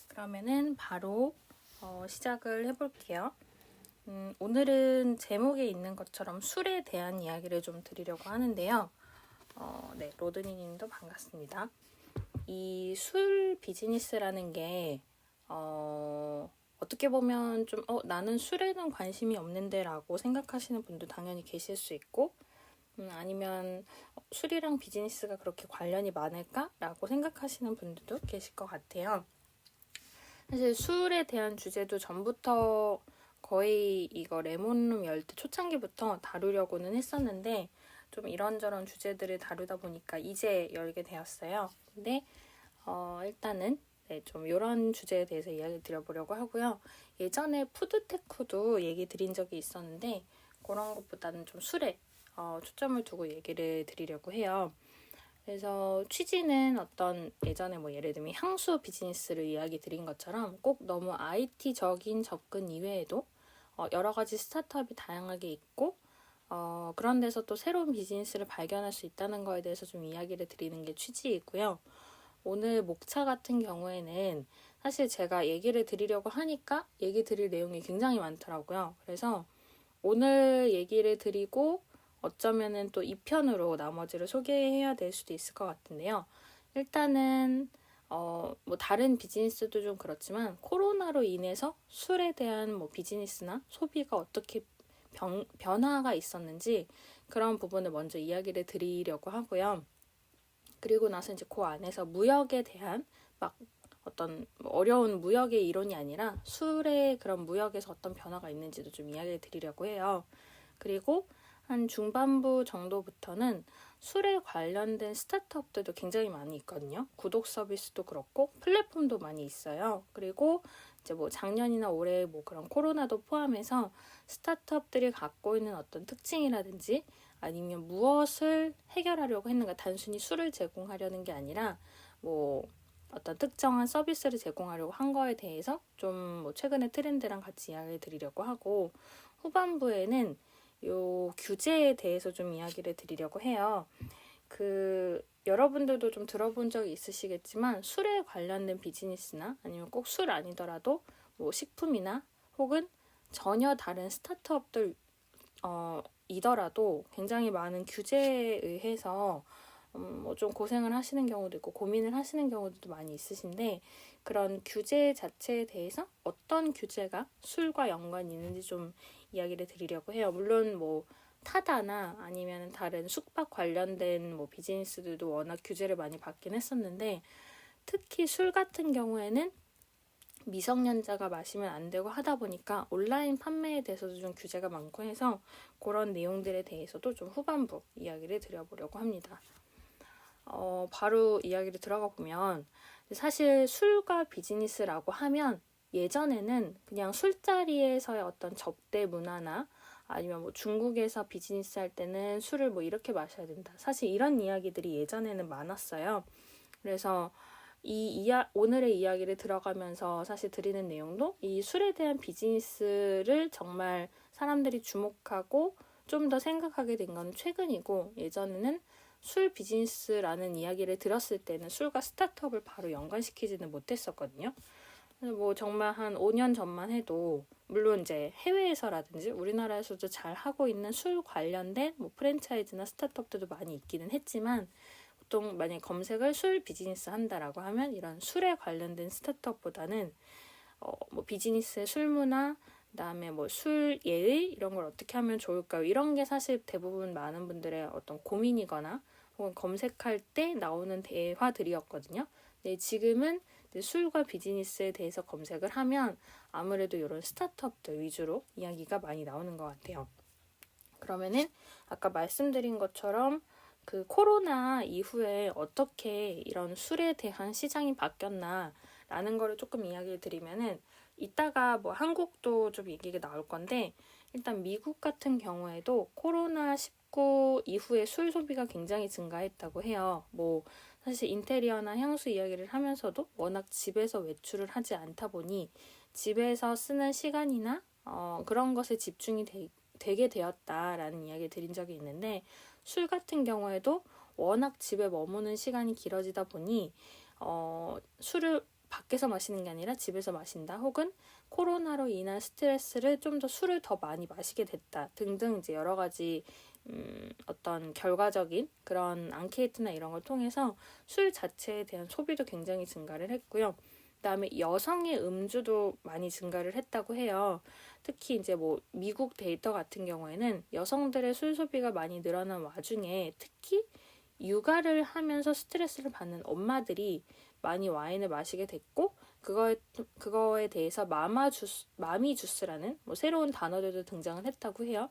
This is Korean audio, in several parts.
그러면은 바로 시작을 해볼게요. 오늘은 제목에 있는 것처럼 술에 대한 이야기를 좀 드리려고 하는데요. 네, 로드니 님도 반갑습니다. 이 술 비즈니스라는 게 어떻게 보면 좀 나는 술에는 관심이 없는데 라고 생각하시는 분도 당연히 계실 수 있고 아니면 술이랑 비즈니스가 그렇게 관련이 많을까? 라고 생각하시는 분들도 계실 것 같아요. 사실 술에 대한 주제도 전부터 거의 이거 레몬룸 열 때 초창기부터 다루려고는 했었는데 좀 이런저런 주제들을 다루다 보니까 이제 열게 되었어요. 근데 일단은 네, 좀 이런 주제에 대해서 이야기 드려보려고 하고요. 예전에 푸드테크도 얘기 드린 적이 있었는데 그런 것보다는 좀 술에 초점을 두고 얘기를 드리려고 해요. 그래서 취지는 어떤 예전에 뭐 예를 들면 향수 비즈니스를 이야기 드린 것처럼 꼭 너무 IT적인 접근 이외에도 여러 가지 스타트업이 다양하게 있고 그런 데서 또 새로운 비즈니스를 발견할 수 있다는 거에 대해서 좀 이야기를 드리는 게 취지이고요. 오늘 목차 같은 경우에는 사실 제가 얘기를 드리려고 하니까 얘기 드릴 내용이 굉장히 많더라고요. 그래서 오늘 얘기를 드리고 어쩌면은 또 2편으로 나머지를 소개해야 될 수도 있을 것 같은데요. 일단은 뭐 다른 비즈니스도 좀 그렇지만 코로나로 인해서 술에 대한 뭐 비즈니스나 소비가 어떻게 변화가 있었는지 그런 부분을 먼저 이야기를 드리려고 하고요. 그리고 나서 이제 그 안에서 무역에 대한 막 어떤 어려운 무역의 이론이 아니라 술의 그런 무역에서 어떤 변화가 있는지도 좀 이야기를 드리려고 해요. 그리고 한 중반부 정도부터는 술에 관련된 스타트업들도 굉장히 많이 있거든요. 구독 서비스도 그렇고 플랫폼도 많이 있어요. 그리고 이제 뭐 작년이나 올해 뭐 그런 코로나도 포함해서 스타트업들이 갖고 있는 어떤 특징이라든지 아니면 무엇을 해결하려고 했는가, 단순히 술을 제공하려는 게 아니라 뭐 어떤 특정한 서비스를 제공하려고 한 거에 대해서 좀 뭐 최근의 트렌드랑 같이 이야기를 드리려고 하고, 후반부에는 요 규제에 대해서 좀 이야기를 드리려고 해요. 여러분들도 좀 들어본 적이 있으시겠지만 술에 관련된 비즈니스나 아니면 꼭 술 아니더라도 뭐 식품이나 혹은 전혀 다른 스타트업들 이더라도 굉장히 많은 규제에 의해서 뭐 좀 고생을 하시는 경우도 있고 고민을 하시는 경우도 많이 있으신데, 그런 규제 자체에 대해서 어떤 규제가 술과 연관이 있는지 좀 이야기를 드리려고 해요. 물론 뭐 타다나 아니면 다른 숙박 관련된 뭐 비즈니스들도 워낙 규제를 많이 받긴 했었는데, 특히 술 같은 경우에는 미성년자가 마시면 안 되고 하다 보니까 온라인 판매에 대해서도 좀 규제가 많고 해서 그런 내용들에 대해서도 좀 후반부 이야기를 드려보려고 합니다. 바로 이야기를 들어가 보면 사실 술과 비즈니스라고 하면 예전에는 그냥 술자리에서의 어떤 접대 문화나 아니면 뭐 중국에서 비즈니스 할 때는 술을 뭐 이렇게 마셔야 된다, 사실 이런 이야기들이 예전에는 많았어요. 그래서 오늘의 이야기를 들어가면서 사실 드리는 내용도 이 술에 대한 비즈니스를 정말 사람들이 주목하고 좀 더 생각하게 된 건 최근이고, 예전에는 술 비즈니스라는 이야기를 들었을 때는 술과 스타트업을 바로 연관시키지는 못했었거든요. 그래서 뭐 정말 한 5년 전만 해도 물론 이제 해외에서라든지 우리나라에서도 잘 하고 있는 술 관련된 뭐 프랜차이즈나 스타트업들도 많이 있기는 했지만, 보통 만약에 검색을 술 비즈니스 한다라고 하면 이런 술에 관련된 스타트업보다는 뭐 비즈니스의 술 문화, 그다음에 뭐 술 예의 이런 걸 어떻게 하면 좋을까요? 이런 게 사실 대부분 많은 분들의 어떤 고민이거나 혹은 검색할 때 나오는 대화들이었거든요. 근데 지금은 술과 비즈니스에 대해서 검색을 하면 아무래도 이런 스타트업들 위주로 이야기가 많이 나오는 것 같아요. 그러면은 아까 말씀드린 것처럼 코로나 이후에 어떻게 이런 술에 대한 시장이 바뀌었나라는 거를 조금 이야기를 드리면은, 이따가 뭐 한국도 좀 얘기가 나올 건데, 일단 미국 같은 경우에도 코로나19 이후에 술 소비가 굉장히 증가했다고 해요. 뭐 사실 인테리어나 향수 이야기를 하면서도 워낙 집에서 외출을 하지 않다 보니 집에서 쓰는 시간이나 그런 것에 집중이 되게 되었다라는 이야기 드린 적이 있는데, 술 같은 경우에도 워낙 집에 머무는 시간이 길어지다 보니 술을 밖에서 마시는 게 아니라 집에서 마신다, 혹은 코로나로 인한 스트레스를 좀 더 술을 더 많이 마시게 됐다 등등 이제 여러 가지 어떤 결과적인 그런 앙케이트나 이런 걸 통해서 술 자체에 대한 소비도 굉장히 증가를 했고요. 그다음에 여성의 음주도 많이 증가를 했다고 해요. 특히 이제 뭐 미국 데이터 같은 경우에는 여성들의 술 소비가 많이 늘어난 와중에 특히 육아를 하면서 스트레스를 받는 엄마들이 많이 와인을 마시게 됐고, 그거에 대해서 마미 주스라는 뭐 새로운 단어들도 등장을 했다고 해요.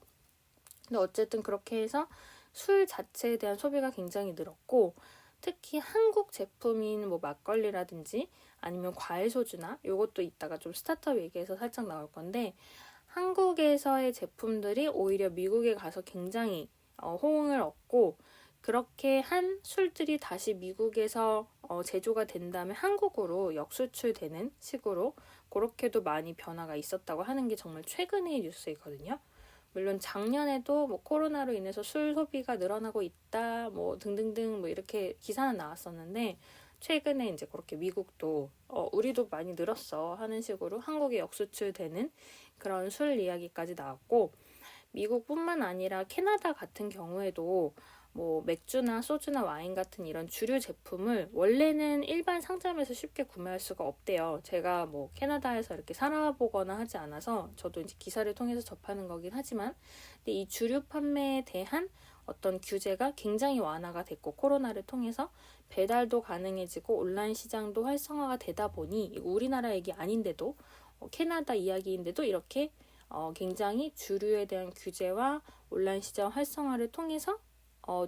근데 어쨌든 그렇게 해서 술 자체에 대한 소비가 굉장히 늘었고, 특히 한국 제품인 뭐 막걸리라든지 아니면 과일 소주나, 요것도 이따가 좀 스타트업 얘기해서 살짝 나올 건데, 한국에서의 제품들이 오히려 미국에 가서 굉장히 호응을 얻고, 그렇게 한 술들이 다시 미국에서 제조가 된 다음에 한국으로 역수출되는 식으로 그렇게도 많이 변화가 있었다고 하는 게 정말 최근의 뉴스이거든요. 물론 작년에도 뭐 코로나로 인해서 술 소비가 늘어나고 있다 뭐 등등등 뭐 이렇게 기사는 나왔었는데, 최근에 이제 그렇게 미국도 우리도 많이 늘었어 하는 식으로 한국에 역수출되는 그런 술 이야기까지 나왔고, 미국뿐만 아니라 캐나다 같은 경우에도 뭐 맥주나 소주나 와인 같은 이런 주류 제품을 원래는 일반 상점에서 쉽게 구매할 수가 없대요. 제가 뭐 캐나다에서 이렇게 살아보거나 하지 않아서 저도 이제 기사를 통해서 접하는 거긴 하지만, 근데 이 주류 판매에 대한 어떤 규제가 굉장히 완화가 됐고, 코로나를 통해서 배달도 가능해지고 온라인 시장도 활성화가 되다 보니, 이거 우리나라 얘기 아닌데도 캐나다 이야기인데도 이렇게 굉장히 주류에 대한 규제와 온라인 시장 활성화를 통해서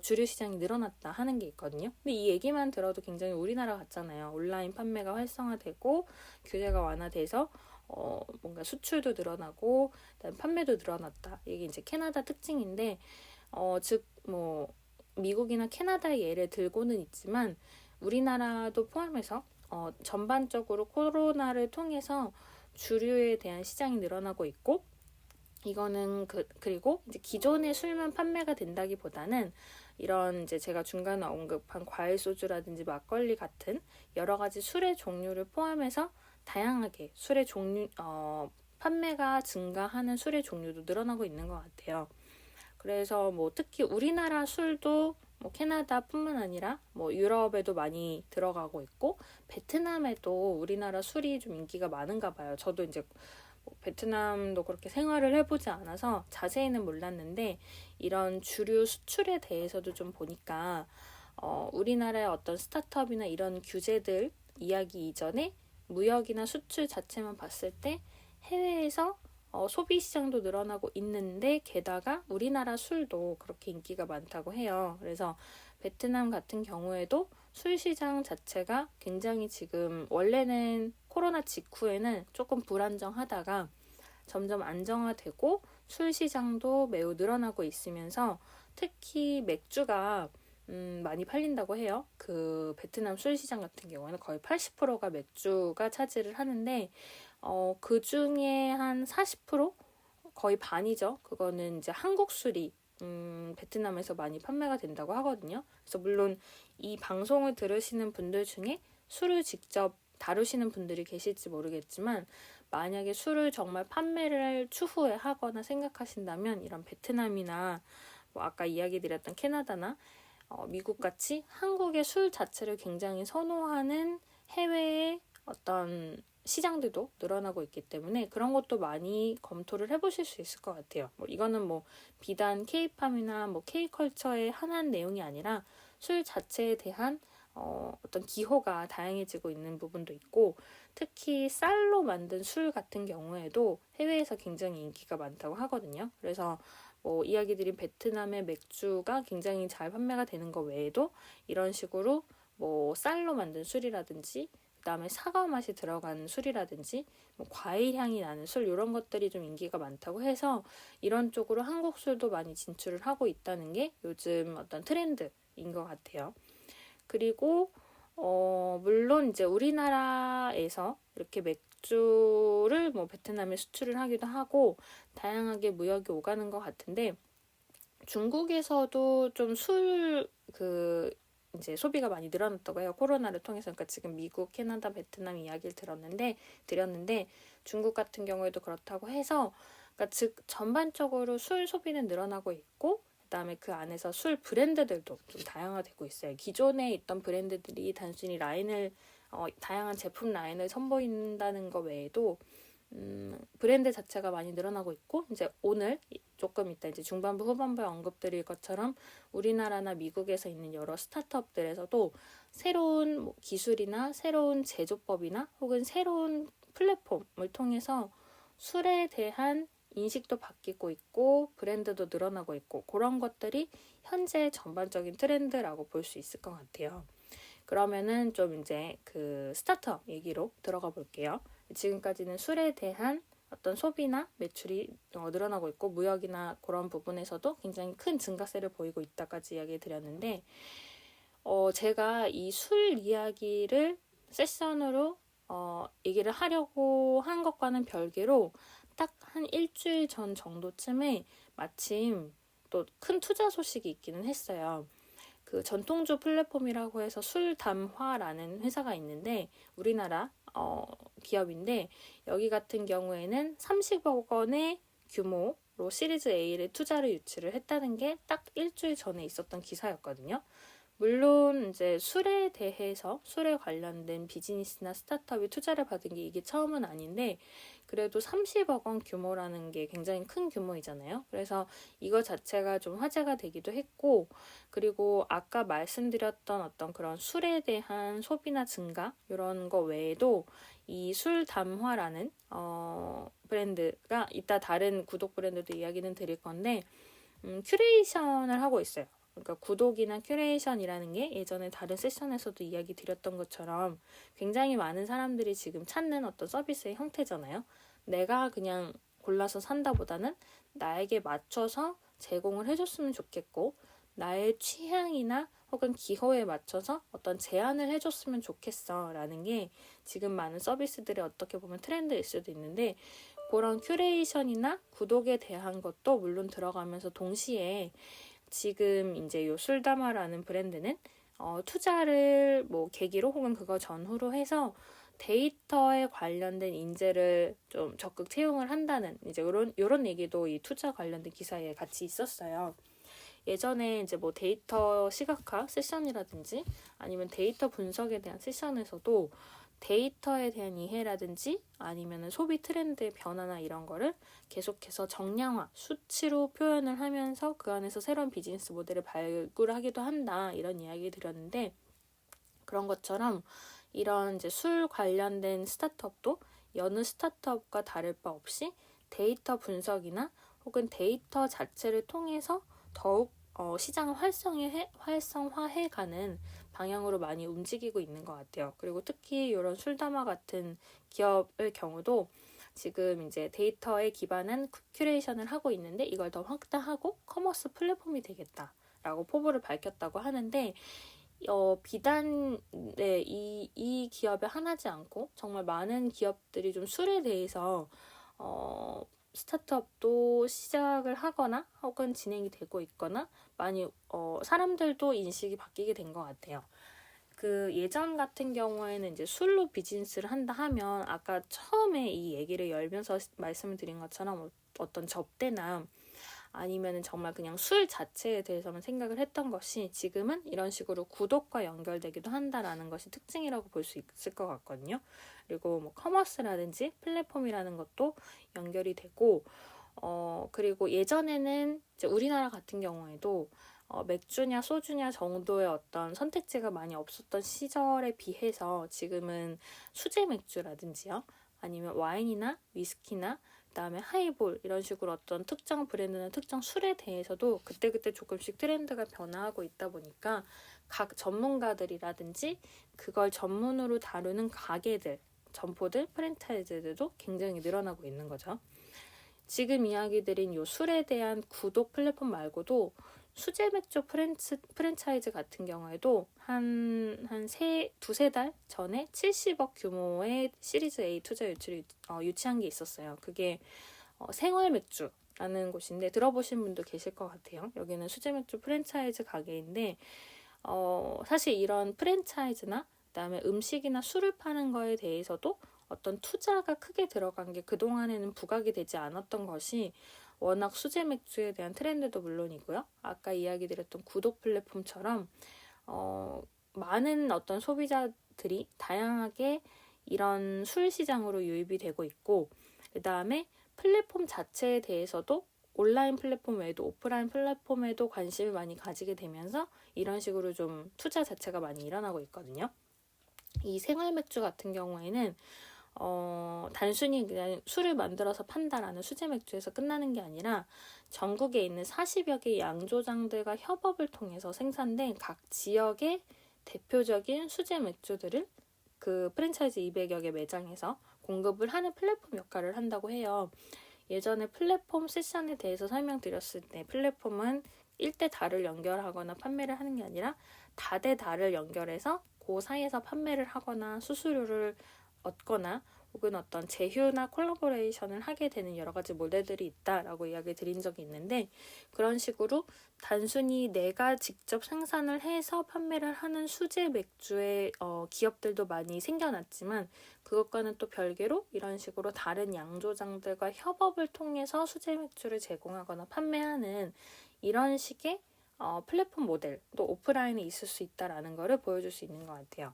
주류 시장이 늘어났다 하는 게 있거든요. 근데 이 얘기만 들어도 굉장히 우리나라 같잖아요. 온라인 판매가 활성화되고 규제가 완화돼서 뭔가 수출도 늘어나고 그다음에 판매도 늘어났다. 이게 이제 캐나다 특징인데, 즉 뭐 미국이나 캐나다의 예를 들고는 있지만 우리나라도 포함해서 전반적으로 코로나를 통해서 주류에 대한 시장이 늘어나고 있고, 이거는 그리고 이제 기존의 술만 판매가 된다기보다는 이런 이제 제가 중간에 언급한 과일 소주라든지 막걸리 같은 여러 가지 술의 종류를 포함해서 다양하게 술의 종류 판매가 증가하는 술의 종류도 늘어나고 있는 것 같아요. 그래서 뭐 특히 우리나라 술도 뭐 캐나다뿐만 아니라 뭐 유럽에도 많이 들어가고 있고, 베트남에도 우리나라 술이 좀 인기가 많은가 봐요. 저도 이제 베트남도 그렇게 생활을 해보지 않아서 자세히는 몰랐는데, 이런 주류 수출에 대해서도 좀 보니까 우리나라의 어떤 스타트업이나 이런 규제들 이야기 이전에 무역이나 수출 자체만 봤을 때 해외에서 소비 시장도 늘어나고 있는데, 게다가 우리나라 술도 그렇게 인기가 많다고 해요. 그래서 베트남 같은 경우에도 술 시장 자체가 굉장히 지금 원래는 코로나 직후에는 조금 불안정하다가 점점 안정화되고 술 시장도 매우 늘어나고 있으면서, 특히 맥주가 많이 팔린다고 해요. 그 베트남 술 시장 같은 경우에는 거의 80%가 맥주가 차지를 하는데, 그 중에 한 40%? 거의 반이죠. 그거는 이제 한국 술이 베트남에서 많이 판매가 된다고 하거든요. 그래서 물론 이 방송을 들으시는 분들 중에 술을 직접 다루시는 분들이 계실지 모르겠지만, 만약에 술을 정말 판매를 추후에 하거나 생각하신다면 이런 베트남이나 뭐 아까 이야기 드렸던 캐나다나 미국 같이 한국의 술 자체를 굉장히 선호하는 해외의 어떤 시장들도 늘어나고 있기 때문에 그런 것도 많이 검토를 해보실 수 있을 것 같아요. 뭐 이거는 뭐 비단 K-팝이나 뭐 K-컬처에 한한 내용이 아니라 술 자체에 대한 어떤 기호가 다양해지고 있는 부분도 있고, 특히 쌀로 만든 술 같은 경우에도 해외에서 굉장히 인기가 많다고 하거든요. 그래서 뭐 이야기 드린 베트남의 맥주가 굉장히 잘 판매가 되는 것 외에도 이런 식으로 뭐 쌀로 만든 술이라든지 그다음에 사과 맛이 들어간 술이라든지 뭐 과일 향이 나는 술, 이런 것들이 좀 인기가 많다고 해서 이런 쪽으로 한국 술도 많이 진출을 하고 있다는 게 요즘 어떤 트렌드인 것 같아요. 그리고 물론 이제 우리나라에서 이렇게 맥주를 뭐 베트남에 수출을 하기도 하고 다양하게 무역이 오가는 것 같은데, 중국에서도 좀 술 이제 소비가 많이 늘어났다고 해요. 코로나를 통해서. 그러니까 지금 미국, 캐나다, 베트남 이야기를 드렸는데 중국 같은 경우에도 그렇다고 해서 그러니까 즉 전반적으로 술 소비는 늘어나고 있고 그다음에 그 안에서 술 브랜드들도 좀 다양화되고 있어요. 기존에 있던 브랜드들이 단순히 다양한 제품 라인을 선보인다는 것 외에도 브랜드 자체가 많이 늘어나고 있고 이제 오늘 조금 이따 이제 중반부 후반부에 언급드릴 것처럼 우리나라나 미국에서 있는 여러 스타트업들에서도 새로운 기술이나 새로운 제조법이나 혹은 새로운 플랫폼을 통해서 술에 대한 인식도 바뀌고 있고 브랜드도 늘어나고 있고 그런 것들이 현재 전반적인 트렌드라고 볼 수 있을 것 같아요. 그러면은 좀 이제 그 스타트업 얘기로 들어가 볼게요. 지금까지는 술에 대한 어떤 소비나 매출이 늘어나고 있고 무역이나 그런 부분에서도 굉장히 큰 증가세를 보이고 있다까지 이야기 드렸는데 제가 이 술 이야기를 세션으로 얘기를 하려고 한 것과는 별개로 딱 한 일주일 전 정도쯤에 마침 또 큰 투자 소식이 있기는 했어요. 그 전통주 플랫폼이라고 해서 술담화라는 회사가 있는데 우리나라 기업인데 여기 같은 경우에는 30억 원의 규모로 시리즈 A를 투자를 유치를 했다는 게 딱 일주일 전에 있었던 기사였거든요. 물론 이제 술에 대해서 술에 관련된 비즈니스나 스타트업이 투자를 받은 게 이게 처음은 아닌데 그래도 30억 원 규모라는 게 굉장히 큰 규모이잖아요. 그래서 이거 자체가 좀 화제가 되기도 했고 그리고 아까 말씀드렸던 어떤 그런 술에 대한 소비나 증가 이런 거 외에도 이 술담화라는 브랜드가 이따 다른 구독 브랜드도 이야기는 드릴 건데 큐레이션을 하고 있어요. 그러니까 구독이나 큐레이션이라는 게 예전에 다른 세션에서도 이야기 드렸던 것처럼 굉장히 많은 사람들이 지금 찾는 어떤 서비스의 형태잖아요. 내가 그냥 골라서 산다보다는 나에게 맞춰서 제공을 해줬으면 좋겠고 나의 취향이나 혹은 기호에 맞춰서 어떤 제안을 해줬으면 좋겠어 라는 게 지금 많은 서비스들의 어떻게 보면 트렌드일 수도 있는데 그런 큐레이션이나 구독에 대한 것도 물론 들어가면서 동시에 지금 이제 요 술담화라는 브랜드는 투자를 계기로 혹은 그거 전후로 해서 데이터에 관련된 인재를 좀 적극 채용을 한다는 이제 요런 얘기도 이 투자 관련된 기사에 같이 있었어요. 예전에 이제 데이터 시각화 세션이라든지 아니면 데이터 분석에 대한 세션에서도 데이터에 대한 이해라든지 아니면 소비 트렌드의 변화나 이런 거를 계속해서 정량화, 수치로 표현을 하면서 그 안에서 새로운 비즈니스 모델을 발굴하기도 한다 이런 이야기 드렸는데 그런 것처럼 이런 이제 술 관련된 스타트업도 여느 스타트업과 다를 바 없이 데이터 분석이나 혹은 데이터 자체를 통해서 더욱 시장을 활성화해가는 방향으로 많이 움직이고 있는 것 같아요. 그리고 특히 이런 술담화 같은 기업의 경우도 지금 이제 데이터에 기반한 큐레이션을 하고 있는데 이걸 더 확대하고 커머스 플랫폼이 되겠다라고 포부를 밝혔다고 하는데 비단 이 기업에 하나지 않고 정말 많은 기업들이 좀 술에 대해서 스타트업도 시작을 하거나 혹은 진행이 되고 있거나 많이 사람들도 인식이 바뀌게 된 것 같아요. 그 예전 같은 경우에는 이제 술로 비즈니스를 한다 하면 아까 처음에 이 얘기를 열면서 말씀을 드린 것처럼 어떤 접대나 아니면은 정말 그냥 술 자체에 대해서만 생각을 했던 것이 지금은 이런 식으로 구독과 연결되기도 한다라는 것이 특징이라고 볼 수 있을 것 같거든요. 그리고 커머스라든지 플랫폼이라는 것도 연결이 되고 그리고 예전에는 이제 우리나라 같은 경우에도 맥주냐 소주냐 정도의 어떤 선택지가 많이 없었던 시절에 비해서 지금은 수제 맥주라든지요. 아니면 와인이나 위스키나 그다음에 하이볼 이런 식으로 어떤 특정 브랜드나 특정 술에 대해서도 그때그때 조금씩 트렌드가 변화하고 있다 보니까 각 전문가들이라든지 그걸 전문으로 다루는 가게들, 점포들, 프랜차이즈들도 굉장히 늘어나고 있는 거죠. 지금 이야기 드린 요 술에 대한 구독 플랫폼 말고도 수제 맥주 프랜차이즈 같은 경우에도 두세 달 전에 70억 규모의 시리즈 A 투자 유치를 유치한 게 있었어요. 그게 생활 맥주라는 곳인데 들어보신 분도 계실 것 같아요. 여기는 수제 맥주 프랜차이즈 가게인데 사실 이런 프랜차이즈나 그다음에 음식이나 술을 파는 거에 대해서도 어떤 투자가 크게 들어간 게 그동안에는 부각이 되지 않았던 것이 워낙 수제 맥주에 대한 트렌드도 물론이고요. 아까 이야기 드렸던 구독 플랫폼처럼 많은 어떤 소비자들이 다양하게 이런 술 시장으로 유입이 되고 있고, 그 다음에 플랫폼 자체에 대해서도 온라인 플랫폼 외에도 오프라인 플랫폼에도 관심을 많이 가지게 되면서 이런 식으로 좀 투자 자체가 많이 일어나고 있거든요. 이 생활 맥주 같은 경우에는 단순히 그냥 술을 만들어서 판다라는 수제 맥주에서 끝나는 게 아니라 전국에 있는 40여 개의 양조장들과 협업을 통해서 생산된 각 지역의 대표적인 수제 맥주들을 그 프랜차이즈 200여 개 매장에서 공급을 하는 플랫폼 역할을 한다고 해요. 예전에 플랫폼 세션에 대해서 설명드렸을 때 플랫폼은 1대 달을 연결하거나 판매를 하는 게 아니라 다대 달을 연결해서 그 사이에서 판매를 하거나 수수료를 얻거나 혹은 어떤 제휴나 콜라보레이션을 하게 되는 여러 가지 모델들이 있다라고 이야기 드린 적이 있는데, 그런 식으로 단순히 내가 직접 생산을 해서 판매를 하는 수제 맥주의 기업들도 많이 생겨났지만, 그것과는 또 별개로 이런 식으로 다른 양조장들과 협업을 통해서 수제 맥주를 제공하거나 판매하는 이런 식의 플랫폼 모델도 오프라인에 있을 수 있다라는 거를 보여줄 수 있는 것 같아요.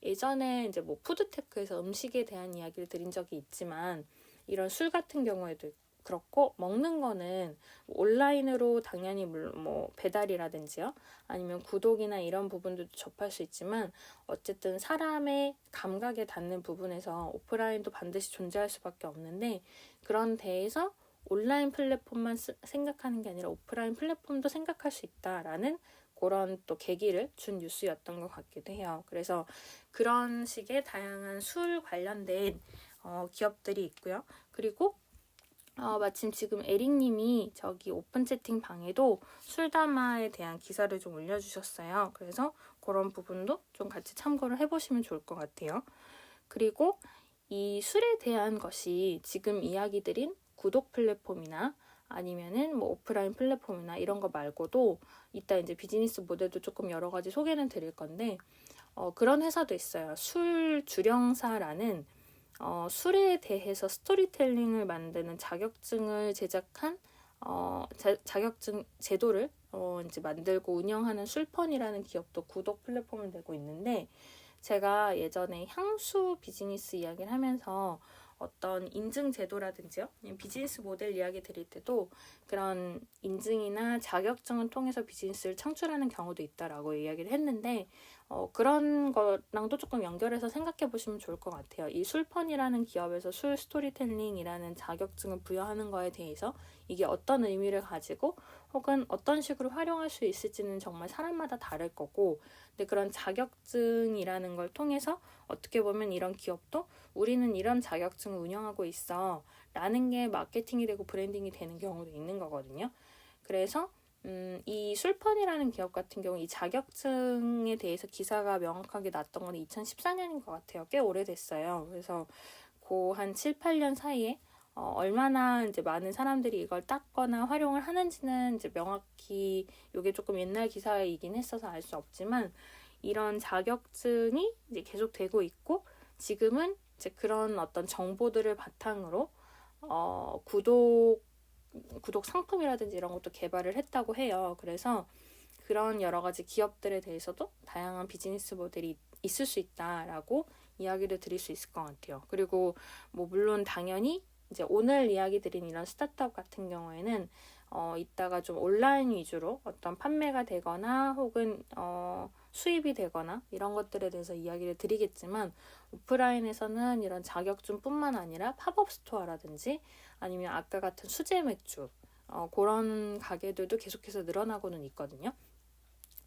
예전에 이제 뭐 푸드테크에서 음식에 대한 이야기를 드린 적이 있지만, 이런 술 같은 경우에도 그렇고, 먹는 거는 온라인으로 당연히 뭐 배달이라든지요, 아니면 구독이나 이런 부분들도 접할 수 있지만, 어쨌든 사람의 감각에 닿는 부분에서 오프라인도 반드시 존재할 수밖에 없는데, 그런 데에서 온라인 플랫폼만 생각하는 게 아니라 오프라인 플랫폼도 생각할 수 있다라는 그런 또 계기를 준 뉴스였던 것 같기도 해요. 그래서 그런 식의 다양한 술 관련된 기업들이 있고요. 그리고 마침 지금 에릭님이 저기 오픈 채팅 방에도 술담화에 대한 기사를 좀 올려주셨어요. 그래서 그런 부분도 좀 같이 참고를 해보시면 좋을 것 같아요. 그리고 이 술에 대한 것이 지금 이야기 드린 구독 플랫폼이나 아니면은 뭐 오프라인 플랫폼이나 이런 거 말고도 이따 이제 비즈니스 모델도 조금 여러 가지 소개는 드릴 건데, 그런 회사도 있어요. 술 주령사라는 술에 대해서 스토리텔링을 만드는 자격증을 제작한 자격증 제도를 이제 만들고 운영하는 술펀이라는 기업도 구독 플랫폼을 내고 있는데, 제가 예전에 향수 비즈니스 이야기를 하면서 어떤 인증 제도라든지요, 비즈니스 모델 이야기 드릴 때도 그런 인증이나 자격증을 통해서 비즈니스를 창출하는 경우도 있다라고 이야기를 했는데, 그런 거랑도 조금 연결해서 생각해 보시면 좋을 것 같아요. 이 술펀이라는 기업에서 술 스토리텔링이라는 자격증을 부여하는 거에 대해서 이게 어떤 의미를 가지고 혹은 어떤 식으로 활용할 수 있을지는 정말 사람마다 다를 거고, 근데 그런 자격증이라는 걸 통해서 어떻게 보면 이런 기업도 우리는 이런 자격증을 운영하고 있어 라는 게 마케팅이 되고 브랜딩이 되는 경우도 있는 거거든요. 그래서 이 술펀이라는 기업 같은 경우 이 자격증에 대해서 기사가 명확하게 났던 건 2014년인 것 같아요. 꽤 오래됐어요. 그래서 그 한 7, 8년 사이에 얼마나 이제 많은 사람들이 이걸 땄거나 활용을 하는지는 이제 명확히 이게 조금 옛날 기사이긴 했어서 알 수 없지만, 이런 자격증이 이제 계속 되고 있고, 지금은 이제 그런 어떤 정보들을 바탕으로 구독 상품이라든지 이런 것도 개발을 했다고 해요. 그래서 그런 여러 가지 기업들에 대해서도 다양한 비즈니스 모델이 있을 수 있다라고 이야기를 드릴 수 있을 것 같아요. 그리고 뭐 물론 당연히 이제 오늘 이야기 드린 이런 스타트업 같은 경우에는 이따가 좀 온라인 위주로 어떤 판매가 되거나 혹은 수입이 되거나 이런 것들에 대해서 이야기를 드리겠지만, 오프라인에서는 이런 자격증뿐만 아니라 팝업 스토어라든지 아니면 아까 같은 수제 맥주 그런 가게들도 계속해서 늘어나고는 있거든요.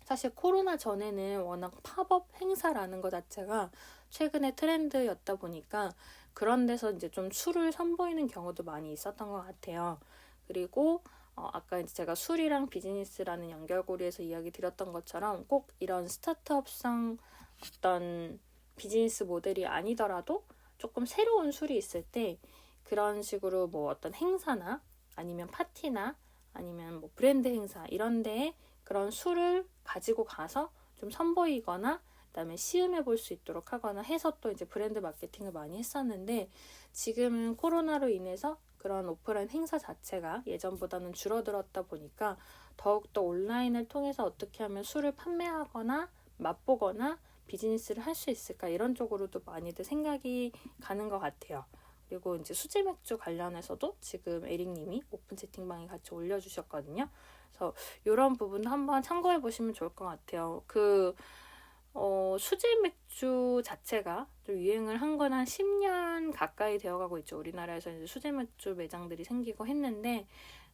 사실 코로나 전에는 워낙 팝업 행사라는 것 자체가 최근에 트렌드였다 보니까 그런 데서 이제 좀 술을 선보이는 경우도 많이 있었던 것 같아요. 그리고 아까 이제 제가 술이랑 비즈니스라는 연결고리에서 이야기 드렸던 것처럼 꼭 이런 스타트업성 어떤 비즈니스 모델이 아니더라도 조금 새로운 술이 있을 때 그런 식으로 뭐 어떤 행사나 아니면 파티나 아니면 뭐 브랜드 행사 이런 데에 그런 술을 가지고 가서 좀 좀 선보이거나 그다음에 시음해 볼 수 있도록 하거나 해서 또 이제 브랜드 마케팅을 많이 했었는데, 지금은 코로나로 인해서 그런 오프라인 행사 자체가 예전보다는 줄어들었다 보니까 더욱더 온라인을 통해서 어떻게 하면 술을 판매하거나 맛보거나 비즈니스를 할 수 있을까, 이런 쪽으로도 많이들 생각이 가는 것 같아요. 그리고 이제 수제 맥주 관련해서도 지금 에릭님이 오픈 채팅방에 같이 올려주셨거든요. 그래서 이런 부분도 한번 참고해 보시면 좋을 것 같아요. 수제 맥주 자체가 좀 유행을 한 건 한 10년 가까이 되어가고 있죠. 우리나라에서 이제 수제 맥주 매장들이 생기고 했는데,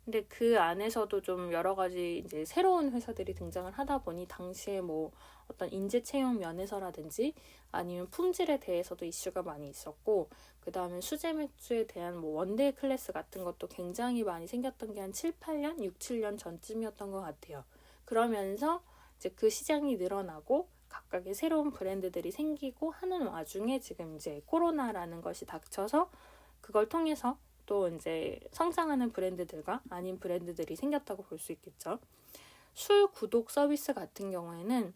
근데 그 안에서도 좀 여러 가지 이제 새로운 회사들이 등장을 하다 보니 당시에 뭐 어떤 인재 채용 면에서라든지 아니면 품질에 대해서도 이슈가 많이 있었고, 그 다음에 수제 맥주에 대한 뭐 원데이 클래스 같은 것도 굉장히 많이 생겼던 게 한 7, 8년, 6, 7년 전쯤이었던 것 같아요. 그러면서 이제 그 시장이 늘어나고 각각의 새로운 브랜드들이 생기고 하는 와중에 지금 이제 코로나라는 것이 닥쳐서 그걸 통해서 또 이제 성장하는 브랜드들과 아닌 브랜드들이 생겼다고 볼 수 있겠죠. 술 구독 서비스 같은 경우에는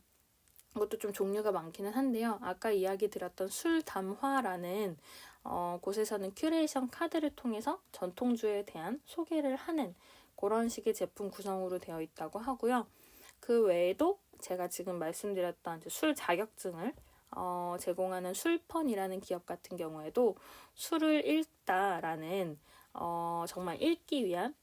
이것도 좀 종류가 많기는 한데요. 아까 이야기 드렸던 술 담화라는 곳에서는 큐레이션 카드를 통해서 전통주에 대한 소개를 하는 그런 식의 제품 구성으로 되어 있다고 하고요. 그 외에도 제가 지금 말씀드렸던 이제 술 자격증을 제공하는 술펀이라는 기업 같은 경우에도 술을 읽다라는 정말 읽기 위한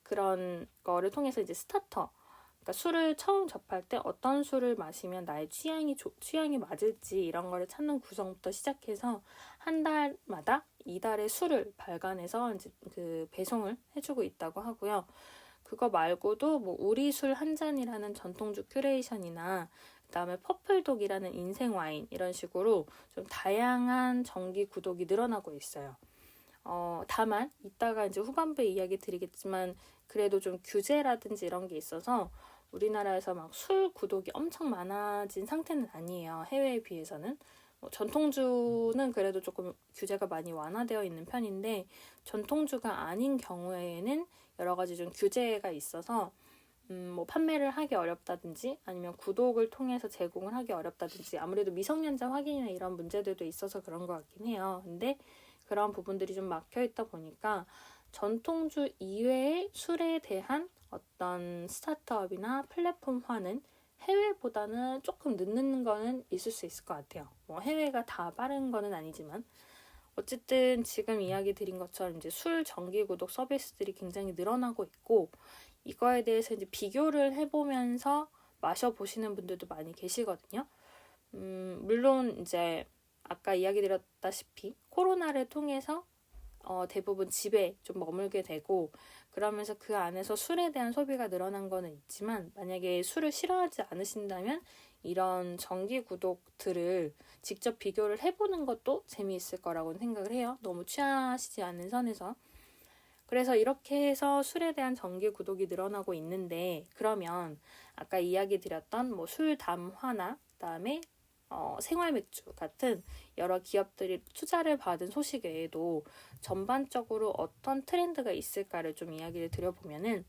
그런 거를 통해서 이제 스타터, 그러니까 술을 처음 접할 때 어떤 술을 마시면 나의 취향이 맞을지 이런 거를 찾는 구성부터 시작해서 한 달마다 이달의 술을 발간해서 이제 그 배송을 해주고 있다고 하고요. 그거 말고도 뭐 우리 술 한 잔이라는 전통주 큐레이션이나 그다음에 퍼플독이라는 인생 와인, 이런 식으로 좀 다양한 정기 구독이 늘어나고 있어요. 다만 이따가 이제 후반부에 이야기 드리겠지만 그래도 좀 규제라든지 이런 게 있어서 우리나라에서 막 술 구독이 엄청 많아진 상태는 아니에요. 해외에 비해서는. 전통주는 그래도 조금 규제가 많이 완화되어 있는 편인데, 전통주가 아닌 경우에는 여러 가지 좀 규제가 있어서 뭐 판매를 하기 어렵다든지 아니면 구독을 통해서 제공을 하기 어렵다든지, 아무래도 미성년자 확인이나 이런 문제들도 있어서 그런 것 같긴 해요. 근데 그런 부분들이 좀 막혀 있다 보니까 전통주 이외의 술에 대한 어떤 스타트업이나 플랫폼화는 해외보다는 조금 늦는 거는 있을 수 있을 것 같아요. 뭐 해외가 다 빠른 거는 아니지만 어쨌든 지금 이야기 드린 것처럼 이제 술 정기 구독 서비스들이 굉장히 늘어나고 있고, 이거에 대해서 이제 비교를 해보면서 마셔보시는 분들도 많이 계시거든요. 물론 이제 아까 이야기 드렸다시피 코로나를 통해서 대부분 집에 좀 머물게 되고, 그러면서 그 안에서 술에 대한 소비가 늘어난 거는 있지만, 만약에 술을 싫어하지 않으신다면 이런 정기 구독들을 직접 비교를 해보는 것도 재미있을 거라고 생각을 해요. 너무 취하시지 않는 선에서. 그래서 이렇게 해서 술에 대한 정기 구독이 늘어나고 있는데, 그러면 아까 이야기 드렸던 뭐 술 담화나 그다음에 생활 맥주 같은 여러 기업들이 투자를 받은 소식 외에도 전반적으로 어떤 트렌드가 있을까를 좀 이야기를 드려보면은,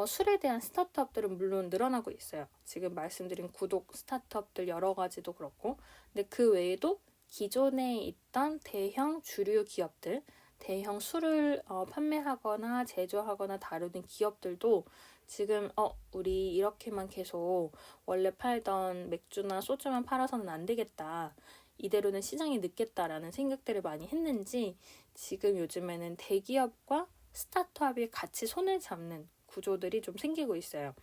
술에 대한 스타트업들은 물론 늘어나고 있어요. 지금 말씀드린 구독 스타트업들 여러 가지도 그렇고, 근데 그 외에도 기존에 있던 대형 주류 기업들, 대형 술을 판매하거나 제조하거나 다루는 기업들도 지금 우리 이렇게만 계속 원래 팔던 맥주나 소주만 팔아서는 안 되겠다, 이대로는 시장이 늦겠다라는 생각들을 많이 했는지 지금 요즘에는 대기업과 스타트업이 같이 손을 잡는 구조들이 좀 생기고 있어요.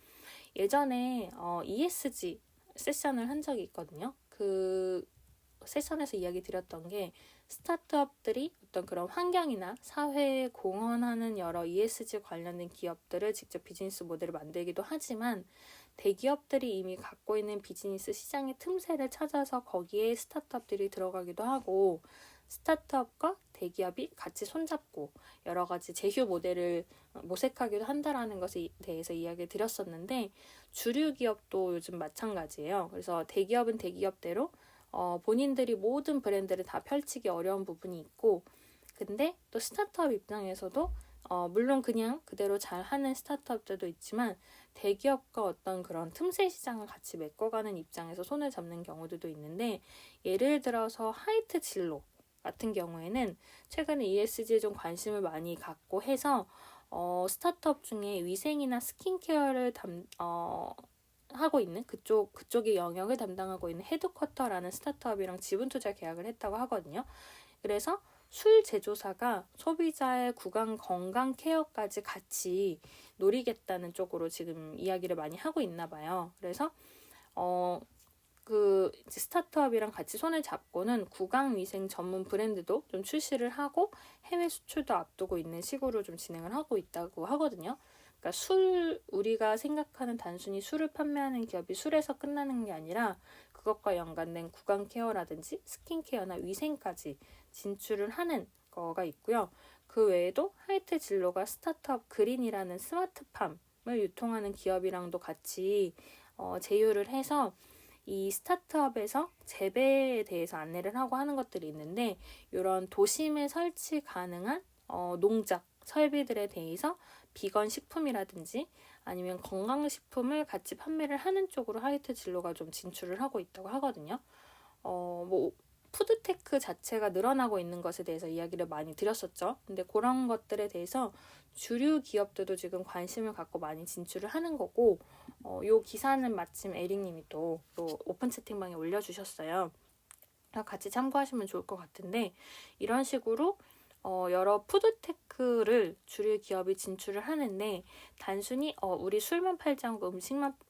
예전에 ESG 세션을 한 적이 있거든요. 그 세션에서 이야기 드렸던 게, 스타트업들이 어떤 그런 환경이나 사회에 공헌하는 여러 ESG 관련된 기업들을 직접 비즈니스 모델을 만들기도 하지만, 대기업들이 이미 갖고 있는 비즈니스 시장의 틈새를 찾아서 거기에 스타트업들이 들어가기도 하고, 스타트업과 대기업이 같이 손잡고 여러 가지 제휴 모델을 모색하기도 한다라는 것에 대해서 이야기를 드렸었는데, 주류 기업도 요즘 마찬가지예요. 그래서 대기업은 대기업대로 본인들이 모든 브랜드를 다 펼치기 어려운 부분이 있고, 근데 또 스타트업 입장에서도 물론 그냥 그대로 잘 하는 스타트업들도 있지만 대기업과 어떤 그런 틈새 시장을 같이 메꿔가는 입장에서 손을 잡는 경우들도 있는데, 예를 들어서 하이트 진로 같은 경우에는 최근에 ESG에 좀 관심을 많이 갖고 해서 스타트업 중에 위생이나 스킨케어를 하고 있는 그쪽의 영역을 담당하고 있는 헤드쿼터라는 스타트업이랑 지분 투자 계약을 했다고 하거든요. 그래서 술 제조사가 소비자의 구강 건강 케어까지 같이 노리겠다는 쪽으로 지금 이야기를 많이 하고 있나 봐요. 그래서 이제 스타트업이랑 같이 손을 잡고는 구강 위생 전문 브랜드도 좀 출시를 하고 해외 수출도 앞두고 있는 식으로 좀 진행을 하고 있다고 하거든요. 그러니까 우리가 생각하는 단순히 술을 판매하는 기업이 술에서 끝나는 게 아니라 그것과 연관된 구강 케어라든지 스킨케어나 위생까지 진출을 하는 거가 있고요. 그 외에도 하이트 진로가 스타트업 그린이라는 스마트팜을 유통하는 기업이랑도 같이 제휴를 해서 이 스타트업에서 재배에 대해서 안내를 하고 하는 것들이 있는데, 이런 도심에 설치 가능한 농작 설비들에 대해서 비건 식품이라든지 아니면 건강식품을 같이 판매를 하는 쪽으로 하이트 진로가 좀 진출을 하고 있다고 하거든요. 푸드테크 자체가 늘어나고 있는 것에 대해서 이야기를 많이 드렸었죠. 근데 그런 것들에 대해서 주류 기업들도 지금 관심을 갖고 많이 진출을 하는 거고, 요 기사는 마침 에릭님이 또 오픈 채팅방에 올려주셨어요. 같이 참고하시면 좋을 것 같은데, 이런 식으로 여러 푸드테크를 주류 기업이 진출을 하는데, 단순히 우리 술만 팔지 않고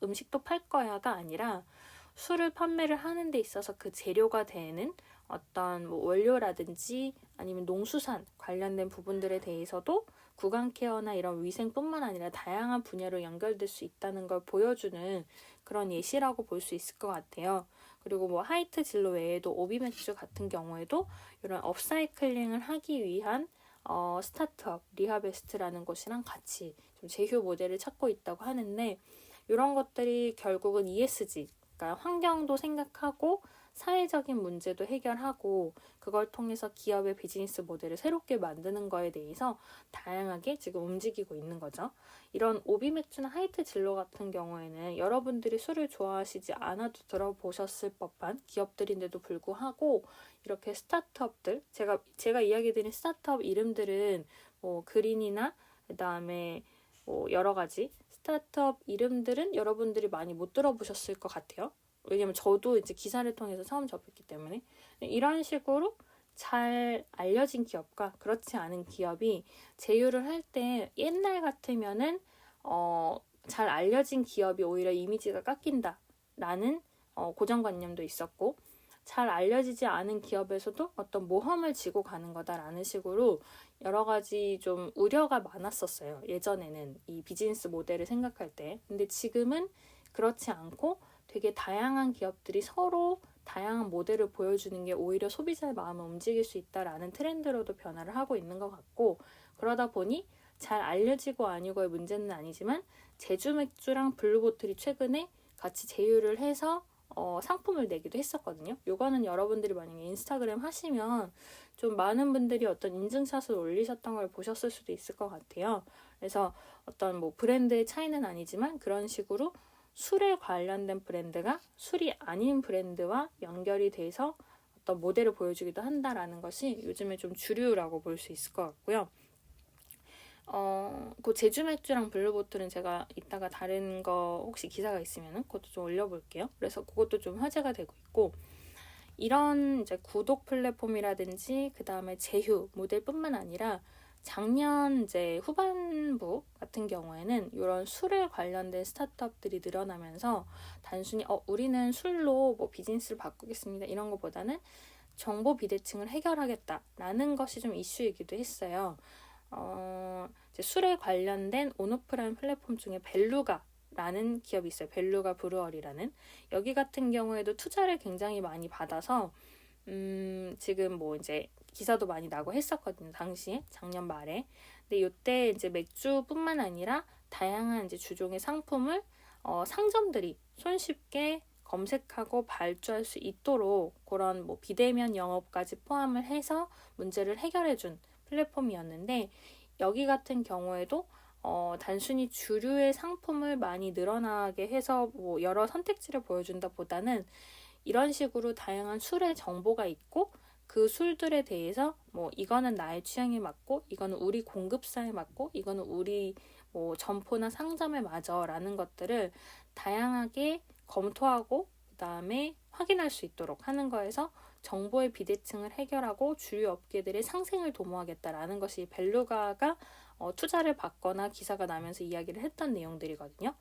음식도 팔 거야가 아니라 술을 판매를 하는 데 있어서 그 재료가 되는 어떤 원료라든지 아니면 농수산 관련된 부분들에 대해서도 구강 케어나 이런 위생뿐만 아니라 다양한 분야로 연결될 수 있다는 걸 보여주는 그런 예시라고 볼 수 있을 것 같아요. 그리고 하이트 진로 외에도 오비맥주 같은 경우에도 이런 업사이클링을 하기 위한 스타트업 리하베스트라는 곳이랑 같이 좀 제휴 모델을 찾고 있다고 하는데, 이런 것들이 결국은 ESG, 그러니까 환경도 생각하고 사회적인 문제도 해결하고 그걸 통해서 기업의 비즈니스 모델을 새롭게 만드는 거에 대해서 다양하게 지금 움직이고 있는 거죠. 이런 오비맥주나 하이트 진로 같은 경우에는 여러분들이 술을 좋아하시지 않아도 들어보셨을 법한 기업들인데도 불구하고 이렇게 스타트업들, 제가 이야기 드린 스타트업 이름들은 그린이나 그다음에 여러 가지 스타트업 이름들은 여러분들이 많이 못 들어보셨을 것 같아요. 왜냐면 저도 이제 기사를 통해서 처음 접했기 때문에. 이런 식으로 잘 알려진 기업과 그렇지 않은 기업이 제휴를 할 때, 옛날 같으면은 잘 알려진 기업이 오히려 이미지가 깎인다라는 고정관념도 있었고, 잘 알려지지 않은 기업에서도 어떤 모험을 지고 가는 거다라는 식으로 여러 가지 좀 우려가 많았었어요. 예전에는 이 비즈니스 모델을 생각할 때. 근데 지금은 그렇지 않고 되게 다양한 기업들이 서로 다양한 모델을 보여주는 게 오히려 소비자의 마음을 움직일 수 있다라는 트렌드로도 변화를 하고 있는 것 같고, 그러다 보니 잘 알려지고 아니고의 문제는 아니지만 제주 맥주랑 블루보틀이 최근에 같이 제휴를 해서 상품을 내기도 했었거든요. 요거는 여러분들이 만약에 인스타그램 하시면 좀 많은 분들이 어떤 인증샷을 올리셨던 걸 보셨을 수도 있을 것 같아요. 그래서 어떤 브랜드의 차이는 아니지만 그런 식으로 술에 관련된 브랜드가 술이 아닌 브랜드와 연결이 돼서 어떤 모델을 보여주기도 한다라는 것이 요즘에 좀 주류라고 볼 수 있을 것 같고요. 그 제주 맥주랑 블루보틀은 제가 이따가 다른 거 혹시 기사가 있으면 그것도 좀 올려볼게요. 그래서 그것도 좀 화제가 되고 있고, 이런 이제 구독 플랫폼이라든지 그 다음에 제휴 모델뿐만 아니라 작년 이제 후반부 같은 경우에는 이런 술에 관련된 스타트업들이 늘어나면서 단순히 우리는 술로 비즈니스를 바꾸겠습니다 이런 것보다는 정보 비대칭을 해결하겠다라는 것이 좀 이슈이기도 했어요. 이제 술에 관련된 온오프라인 플랫폼 중에 벨루가라는 기업이 있어요. 벨루가 브루어리라는. 여기 같은 경우에도 투자를 굉장히 많이 받아서 지금 이제 기사도 많이 나고 했었거든요. 당시에 작년 말에. 근데 이때 이제 맥주뿐만 아니라 다양한 이제 주종의 상품을 상점들이 손쉽게 검색하고 발주할 수 있도록 그런 비대면 영업까지 포함을 해서 문제를 해결해준 플랫폼이었는데, 여기 같은 경우에도 단순히 주류의 상품을 많이 늘어나게 해서 뭐 여러 선택지를 보여준다 보다는 이런 식으로 다양한 술의 정보가 있고 그 술들에 대해서 뭐 이거는 나의 취향에 맞고 이거는 우리 공급사에 맞고 이거는 우리 뭐 점포나 상점에 맞아라는 것들을 다양하게 검토하고 그다음에 확인할 수 있도록 하는 거에서 정보의 비대칭을 해결하고 주류 업계들의 상생을 도모하겠다라는 것이 벨루가가 투자를 받거나 기사가 나면서 이야기를 했던 내용들이거든요.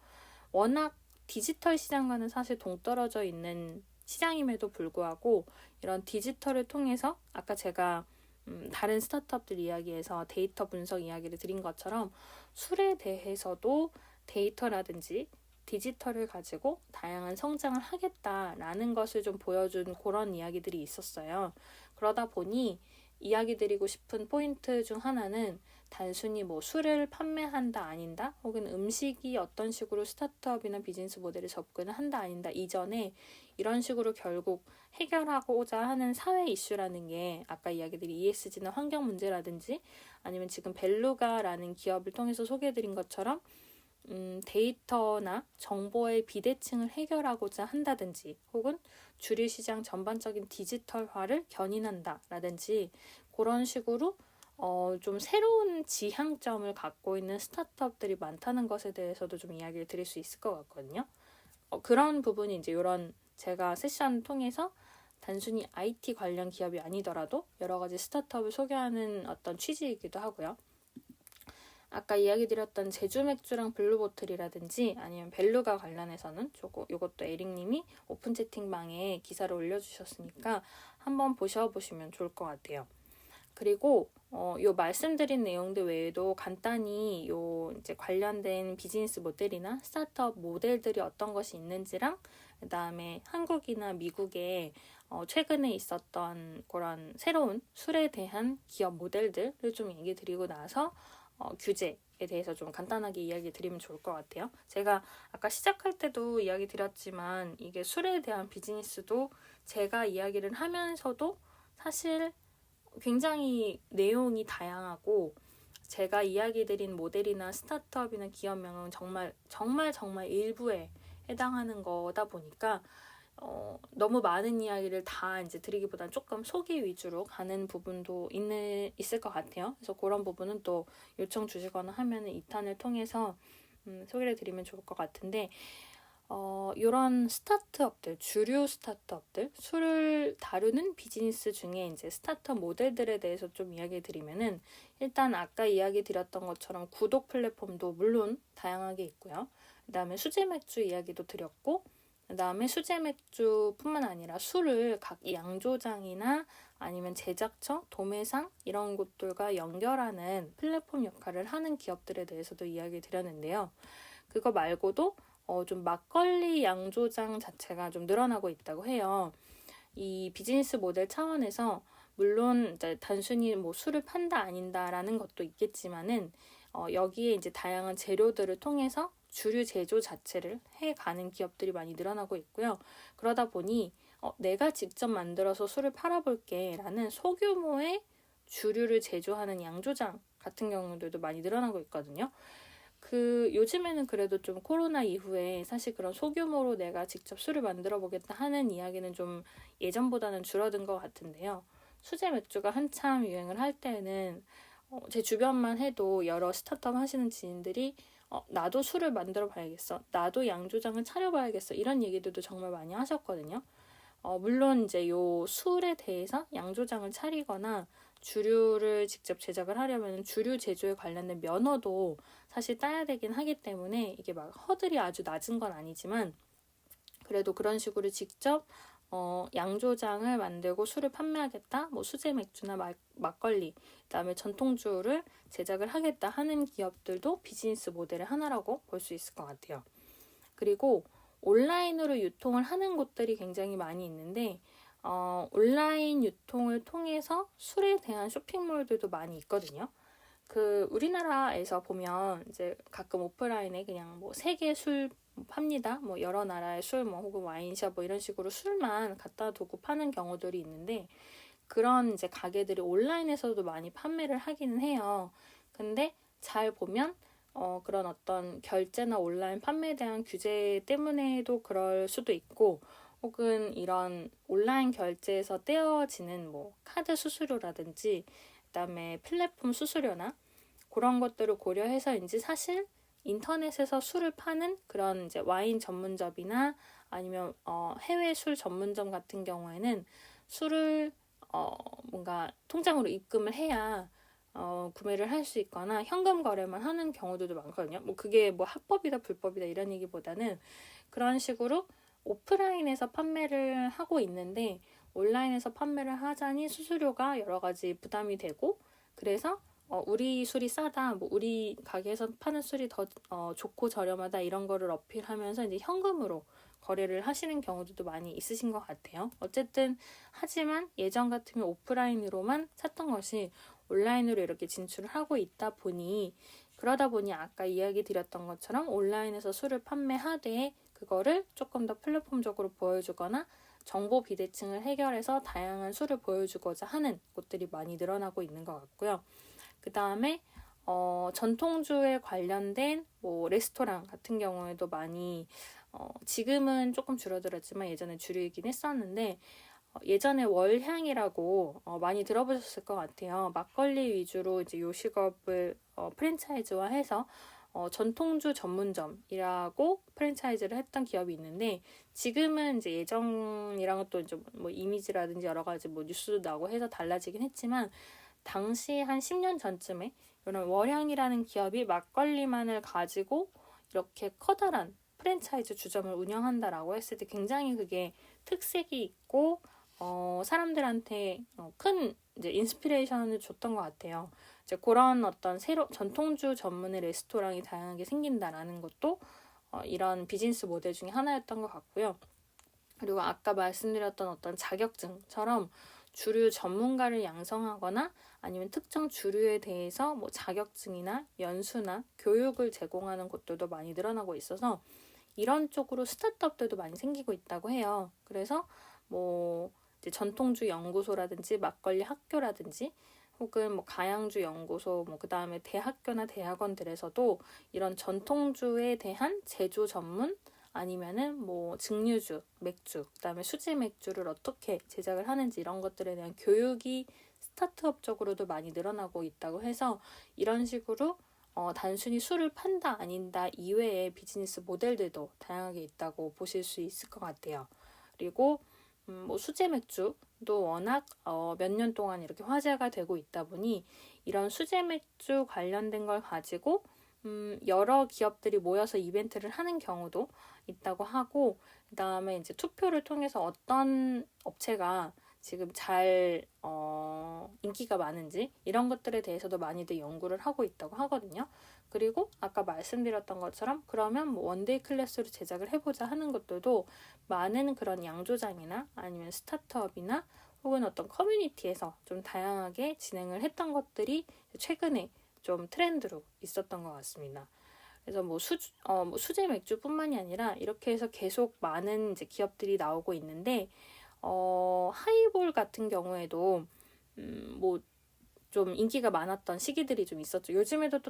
워낙 디지털 시장과는 사실 동떨어져 있는 시장임에도 불구하고 이런 디지털을 통해서 아까 제가 다른 스타트업들 이야기에서 데이터 분석 이야기를 드린 것처럼 술에 대해서도 데이터라든지 디지털을 가지고 다양한 성장을 하겠다라는 것을 좀 보여준 그런 이야기들이 있었어요. 그러다 보니 이야기 드리고 싶은 포인트 중 하나는 단순히 뭐 술을 판매한다 아닌다 혹은 음식이 어떤 식으로 스타트업이나 비즈니스 모델에 접근을 한다 아닌다 이전에 이런 식으로 결국 해결하고자 하는 사회 이슈라는 게 아까 이야기드린 ESG나 환경 문제라든지 아니면 지금 벨루가라는 기업을 통해서 소개해드린 것처럼 데이터나 정보의 비대칭을 해결하고자 한다든지 혹은 주류 시장 전반적인 디지털화를 견인한다라든지 그런 식으로 좀 새로운 지향점을 갖고 있는 스타트업들이 많다는 것에 대해서도 좀 이야기를 드릴 수 있을 것 같거든요. 그런 부분이 이제 이런 제가 세션 통해서 단순히 IT 관련 기업이 아니더라도 여러 가지 스타트업을 소개하는 어떤 취지이기도 하고요. 아까 이야기 드렸던 제주 맥주랑 블루보틀이라든지 아니면 벨루가 관련해서는 요것도 에릭님이 오픈 채팅방에 기사를 올려주셨으니까 한번 보셔보시면 좋을 것 같아요. 그리고 요 말씀드린 내용들 외에도 간단히 요 이제 관련된 비즈니스 모델이나 스타트업 모델들이 어떤 것이 있는지랑 그 다음에 한국이나 미국에 최근에 있었던 그런 새로운 술에 대한 기업 모델들을 좀 얘기 드리고 나서 규제에 대해서 좀 간단하게 이야기 드리면 좋을 것 같아요. 제가 아까 시작할 때도 이야기 드렸지만 이게 술에 대한 비즈니스도 제가 이야기를 하면서도 사실 굉장히 내용이 다양하고 제가 이야기 드린 모델이나 스타트업이나 기업명은 정말 일부에 해당하는 거다 보니까 너무 많은 이야기를 다 이제 드리기보다는 조금 소개 위주로 가는 부분도 있을 것 같아요. 그래서 그런 부분은 또 요청 주시거나 하면은 2탄을 통해서 소개를 드리면 좋을 것 같은데 이런 스타트업들, 주류 스타트업들, 술을 다루는 비즈니스 중에 이제 스타트업 모델들에 대해서 좀 이야기 드리면은 일단 아까 이야기 드렸던 것처럼 구독 플랫폼도 물론 다양하게 있고요. 그 다음에 수제 맥주 이야기도 드렸고 그 다음에 수제 맥주뿐만 아니라 술을 각 양조장이나 아니면 제작처, 도매상 이런 곳들과 연결하는 플랫폼 역할을 하는 기업들에 대해서도 이야기 드렸는데요. 그거 말고도 좀 막걸리 양조장 자체가 좀 늘어나고 있다고 해요. 이 비즈니스 모델 차원에서 물론 이제 단순히 뭐 술을 판다 아닌다라는 것도 있겠지만은 여기에 이제 다양한 재료들을 통해서 주류 제조 자체를 해가는 기업들이 많이 늘어나고 있고요. 그러다 보니 내가 직접 만들어서 술을 팔아볼게 라는 소규모의 주류를 제조하는 양조장 같은 경우들도 많이 늘어나고 있거든요. 요즘에는 그래도 좀 코로나 이후에 사실 그런 소규모로 내가 직접 술을 만들어 보겠다 하는 이야기는 좀 예전보다는 줄어든 것 같은데요. 수제 맥주가 한참 유행을 할 때는 제 주변만 해도 여러 스타트업 하시는 지인들이 나도 술을 만들어 봐야겠어. 나도 양조장을 차려봐야겠어. 이런 얘기들도 정말 많이 하셨거든요. 물론 이제 요 술에 대해서 양조장을 차리거나 주류를 직접 제작을 하려면 주류 제조에 관련된 면허도 사실 따야 되긴 하기 때문에 이게 막 허들이 아주 낮은 건 아니지만 그래도 그런 식으로 직접 양조장을 만들고 술을 판매하겠다, 뭐 수제 맥주나 막걸리, 그다음에 전통주를 제작을 하겠다 하는 기업들도 비즈니스 모델의 하나라고 볼 수 있을 것 같아요. 그리고 온라인으로 유통을 하는 곳들이 굉장히 많이 있는데 온라인 유통을 통해서 술에 대한 쇼핑몰들도 많이 있거든요. 우리나라에서 보면 이제 가끔 오프라인에 그냥 뭐 세계 술 팝니다. 뭐 여러 나라의 술, 뭐 혹은 와인샵 뭐 이런 식으로 술만 갖다 두고 파는 경우들이 있는데 그런 이제 가게들이 온라인에서도 많이 판매를 하기는 해요. 근데 잘 보면 그런 어떤 결제나 온라인 판매에 대한 규제 때문에도 그럴 수도 있고, 혹은 이런 온라인 결제에서 떼어지는 뭐 카드 수수료라든지 그다음에 플랫폼 수수료나 그런 것들을 고려해서인지 사실 인터넷에서 술을 파는 그런 이제 와인 전문점이나 아니면 해외 술 전문점 같은 경우에는 술을 뭔가 통장으로 입금을 해야 구매를 할 수 있거나 현금 거래만 하는 경우들도 많거든요. 뭐 그게 뭐 합법이다 불법이다 이런 얘기보다는 그런 식으로 오프라인에서 판매를 하고 있는데 온라인에서 판매를 하자니 수수료가 여러 가지 부담이 되고, 그래서 우리 술이 싸다, 뭐 우리 가게에서 파는 술이 더 좋고 저렴하다 이런 거를 어필하면서 이제 현금으로 거래를 하시는 경우도 많이 있으신 것 같아요. 어쨌든 하지만 예전 같으면 오프라인으로만 샀던 것이 온라인으로 이렇게 진출을 하고 있다 보니, 그러다 보니 아까 이야기 드렸던 것처럼 온라인에서 술을 판매하되 그거를 조금 더 플랫폼적으로 보여주거나 정보 비대칭을 해결해서 다양한 술을 보여주고자 하는 곳들이 많이 늘어나고 있는 것 같고요. 그 다음에 전통주에 관련된 뭐 레스토랑 같은 경우에도 많이 지금은 조금 줄어들었지만 예전에 주류이긴 했었는데, 예전에 월향이라고 많이 들어보셨을 것 같아요. 막걸리 위주로 이제 요식업을 프랜차이즈화해서 전통주 전문점이라고 프랜차이즈를 했던 기업이 있는데, 지금은 이제 예전이랑은 또 이제 뭐 이미지라든지 여러 가지 뭐 뉴스도 나오고 해서 달라지긴 했지만, 당시 한 10년 전쯤에 이런 월향이라는 기업이 막걸리만을 가지고 이렇게 커다란 프랜차이즈 주점을 운영한다라고 했을 때 굉장히 그게 특색이 있고 사람들한테 큰 이제 인스피레이션을 줬던 것 같아요. 이제 그런 어떤 전통주 전문의 레스토랑이 다양하게 생긴다라는 것도 이런 비즈니스 모델 중에 하나였던 것 같고요. 그리고 아까 말씀드렸던 어떤 자격증처럼 주류 전문가를 양성하거나 아니면 특정 주류에 대해서 뭐 자격증이나 연수나 교육을 제공하는 곳들도 많이 늘어나고 있어서 이런 쪽으로 스타트업들도 많이 생기고 있다고 해요. 그래서 뭐 이제 전통주 연구소라든지 막걸리 학교라든지 혹은 뭐 가양주 연구소, 뭐 그다음에 대학교나 대학원들에서도 이런 전통주에 대한 제조 전문 아니면은 뭐 증류주, 맥주, 그다음에 수제 맥주를 어떻게 제작을 하는지 이런 것들에 대한 교육이 스타트업적으로도 많이 늘어나고 있다고 해서 이런 식으로 단순히 술을 판다 아닌다 이외의 비즈니스 모델들도 다양하게 있다고 보실 수 있을 것 같아요. 그리고 뭐 수제 맥주도 워낙 몇 년 동안 이렇게 화제가 되고 있다 보니 이런 수제 맥주 관련된 걸 가지고 여러 기업들이 모여서 이벤트를 하는 경우도 있다고 하고, 그 다음에 이제 투표를 통해서 어떤 업체가 지금 잘 인기가 많은지 이런 것들에 대해서도 많이들 연구를 하고 있다고 하거든요. 그리고 아까 말씀드렸던 것처럼 그러면 뭐 원데이 클래스로 제작을 해보자 하는 것들도 많은 그런 양조장이나 아니면 스타트업이나 혹은 어떤 커뮤니티에서 좀 다양하게 진행을 했던 것들이 최근에 좀 트렌드로 있었던 것 같습니다. 그래서 뭐 수제 맥주뿐만이 아니라 이렇게 해서 계속 많은 이제 기업들이 나오고 있는데, 하이볼 같은 경우에도 뭐 좀 인기가 많았던 시기들이 좀 있었죠. 요즘에도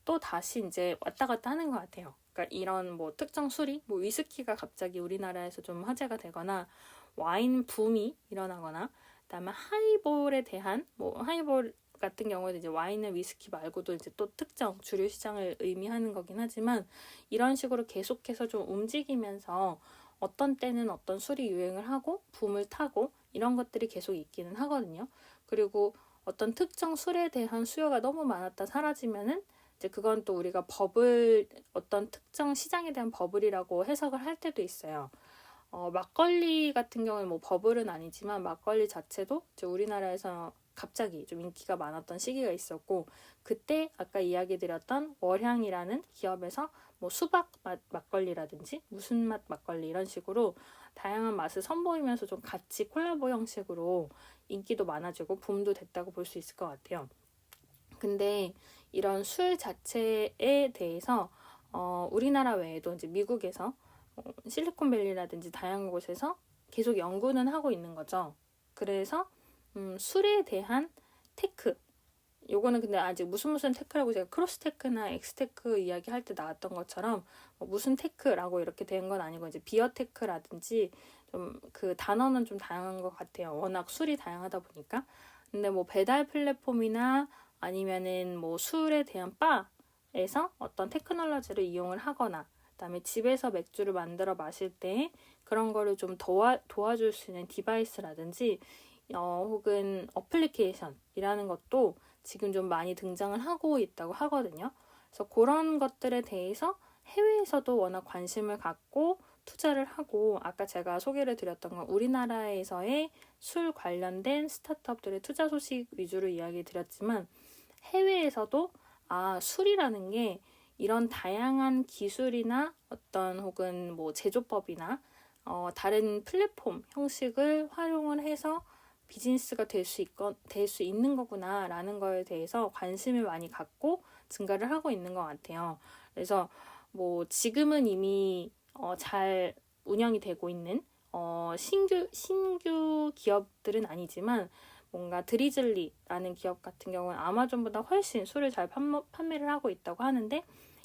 또 다시 이제 왔다 갔다 하는 것 같아요. 그러니까 이런 뭐 특정 술이, 뭐 위스키가 갑자기 우리나라에서 좀 화제가 되거나 와인 붐이 일어나거나, 그다음에 하이볼에 대한 뭐 하이볼 같은 경우에도 이제 와인은 위스키 말고도 이제 또 특정 주류 시장을 의미하는 거긴 하지만 이런 식으로 계속해서 좀 움직이면서 어떤 때는 어떤 술이 유행을 하고 붐을 타고 이런 것들이 계속 있기는 하거든요. 그리고 어떤 특정 술에 대한 수요가 너무 많았다 사라지면은 이제 그건 또 우리가 어떤 특정 시장에 대한 버블이라고 해석을 할 때도 있어요. 막걸리 같은 경우는 뭐 버블은 아니지만 막걸리 자체도 이제 우리나라에서 갑자기 좀 인기가 많았던 시기가 있었고, 그때 아까 이야기 드렸던 월향이라는 기업에서 뭐 수박 맛 막걸리라든지 무슨 맛 막걸리 이런 식으로 다양한 맛을 선보이면서 좀 같이 콜라보 형식으로 인기도 많아지고 붐도 됐다고 볼 수 있을 것 같아요. 근데 이런 술 자체에 대해서 우리나라 외에도 이제 미국에서 실리콘밸리라든지 다양한 곳에서 계속 연구는 하고 있는 거죠. 그래서 술에 대한 테크, 요거는 근데 아직 무슨 테크라고 제가 크로스테크나 엑스테크 이야기할 때 나왔던 것처럼 무슨 테크라고 이렇게 된 건 아니고 이제 비어테크라든지 좀 그 단어는 좀 다양한 것 같아요. 워낙 술이 다양하다 보니까. 근데 뭐 배달 플랫폼이나 아니면은 뭐 술에 대한 바에서 어떤 테크놀로지를 이용을 하거나 그다음에 집에서 맥주를 만들어 마실 때 그런 거를 좀 도와줄 수 있는 디바이스라든지 혹은 어플리케이션이라는 것도 지금 좀 많이 등장을 하고 있다고 하거든요. 그래서 그런 것들에 대해서 해외에서도 워낙 관심을 갖고 투자를 하고 아까 제가 소개를 드렸던 건 우리나라에서의 술 관련된 스타트업들의 투자 소식 위주로 이야기 드렸지만 해외에서도 술이라는 게 이런 다양한 기술이나 어떤 혹은 뭐 제조법이나 다른 플랫폼 형식을 활용을 해서 비즈니스가 될 수 있는 거구나라는 거에 대해서 관심을 많이 갖고 증가를 하고 있는 것 같아요. 그래서 뭐 지금은 이미 잘 운영이 되고 있는 신규 기업들은 아니지만 뭔가 드리즐리라는 기업 같은 경우는 아마존보다 훨씬 술을 잘 판매를 하고 있다고 하는데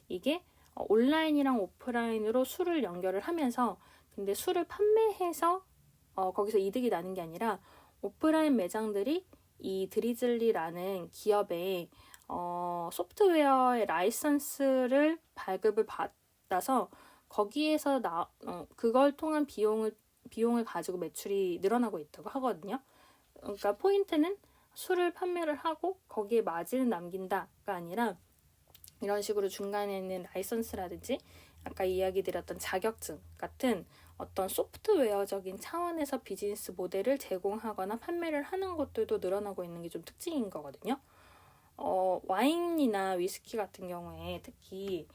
이게 온라인이랑 오프라인으로 술을 연결을 하면서 근데 술을 판매해서 거기서 이득이 나는 게 아니라 오프라인 매장들이 이 드리즐리라는 기업의 소프트웨어의 라이선스를 발급을 받아서 거기에서 그걸 통한 비용을 가지고 매출이 늘어나고 있다고 하거든요. 그러니까 포인트는 술을 판매를 하고 거기에 마진을 남긴다가 아니라 이런 식으로 중간에 있는 라이선스라든지 아까 이야기 드렸던 자격증 같은 어떤 소프트웨어적인 차원에서 비즈니스 모델을 제공하거나 판매를 하는 것들도 늘어나고 있는 게 좀 특징인 거거든요. 와인이나 위스키 같은 경우에 특히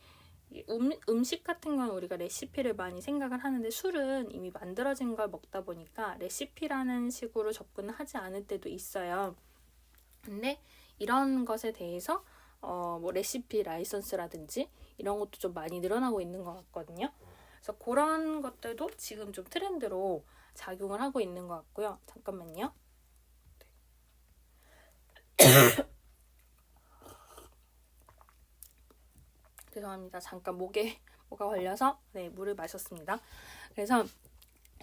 음식 같은 건 우리가 레시피를 많이 생각을 하는데 술은 이미 만들어진 걸 먹다 보니까 레시피라는 식으로 접근을 하지 않을 때도 있어요. 근데 이런 것에 대해서 뭐 레시피 라이선스라든지 이런 것도 좀 많이 늘어나고 있는 것 같거든요. 그래서 그런 것들도 지금 좀 트렌드로 작용을 하고 있는 것 같고요. 잠깐만요. 죄송합니다. 잠깐 뭐가 걸려서 물을 마셨습니다. 그래서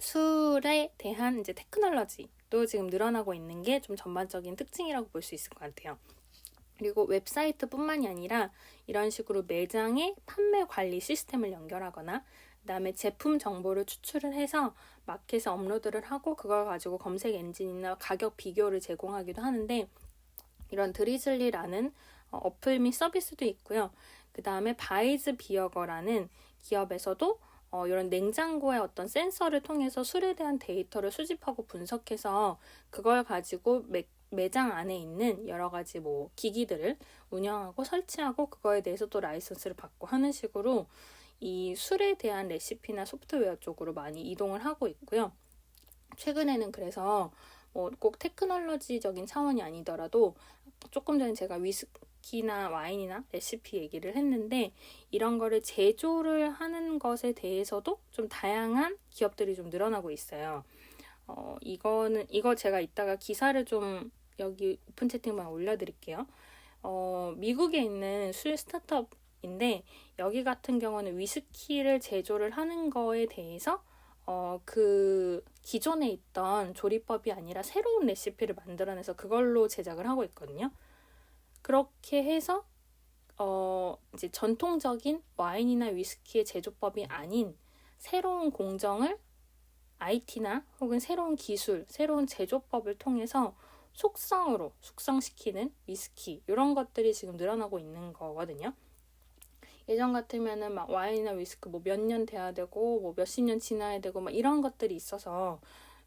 술에 대한 이제 테크놀로지도 지금 늘어나고 있는 게 좀 전반적인 특징이라고 볼 수 있을 것 같아요. 그리고 웹사이트뿐만이 아니라 이런 식으로 매장의 판매 관리 시스템을 연결하거나 그다음에 제품 정보를 추출을 해서 마켓에 업로드를 하고 그걸 가지고 검색 엔진이나 가격 비교를 제공하기도 하는데 이런 드리즐리라는 어플 및 서비스도 있고요. 그 다음에 바이즈 비어거라는 기업에서도 이런 냉장고의 어떤 센서를 통해서 술에 대한 데이터를 수집하고 분석해서 그걸 가지고 매장 안에 있는 여러 가지 뭐 기기들을 운영하고 설치하고 그거에 대해서 또 라이선스를 받고 하는 식으로 이 술에 대한 레시피나 소프트웨어 쪽으로 많이 이동을 하고 있고요. 최근에는 그래서 꼭 테크놀로지적인 차원이 아니더라도 조금 전에 제가 위스키나 와인이나 레시피 얘기를 했는데 이런 거를 제조를 하는 것에 대해서도 좀 다양한 기업들이 좀 늘어나고 있어요. 이거 제가 이따가 기사를 좀 여기 오픈 채팅방에 올려드릴게요. 미국에 있는 술 스타트업인데 여기 같은 경우는 위스키를 제조를 하는 거에 대해서 그 기존에 있던 조리법이 아니라 새로운 레시피를 만들어내서 그걸로 제작을 하고 있거든요. 그렇게 해서 이제 전통적인 와인이나 위스키의 제조법이 아닌 새로운 공정을 IT나 혹은 새로운 기술, 새로운 제조법을 통해서 속성으로 숙성시키는 위스키 이런 것들이 지금 늘어나고 있는 거거든요. 예전 같으면은 막 와인이나 위스키 뭐 몇 년 돼야 되고 뭐 몇십 년 지나야 되고 막 이런 것들이 있어서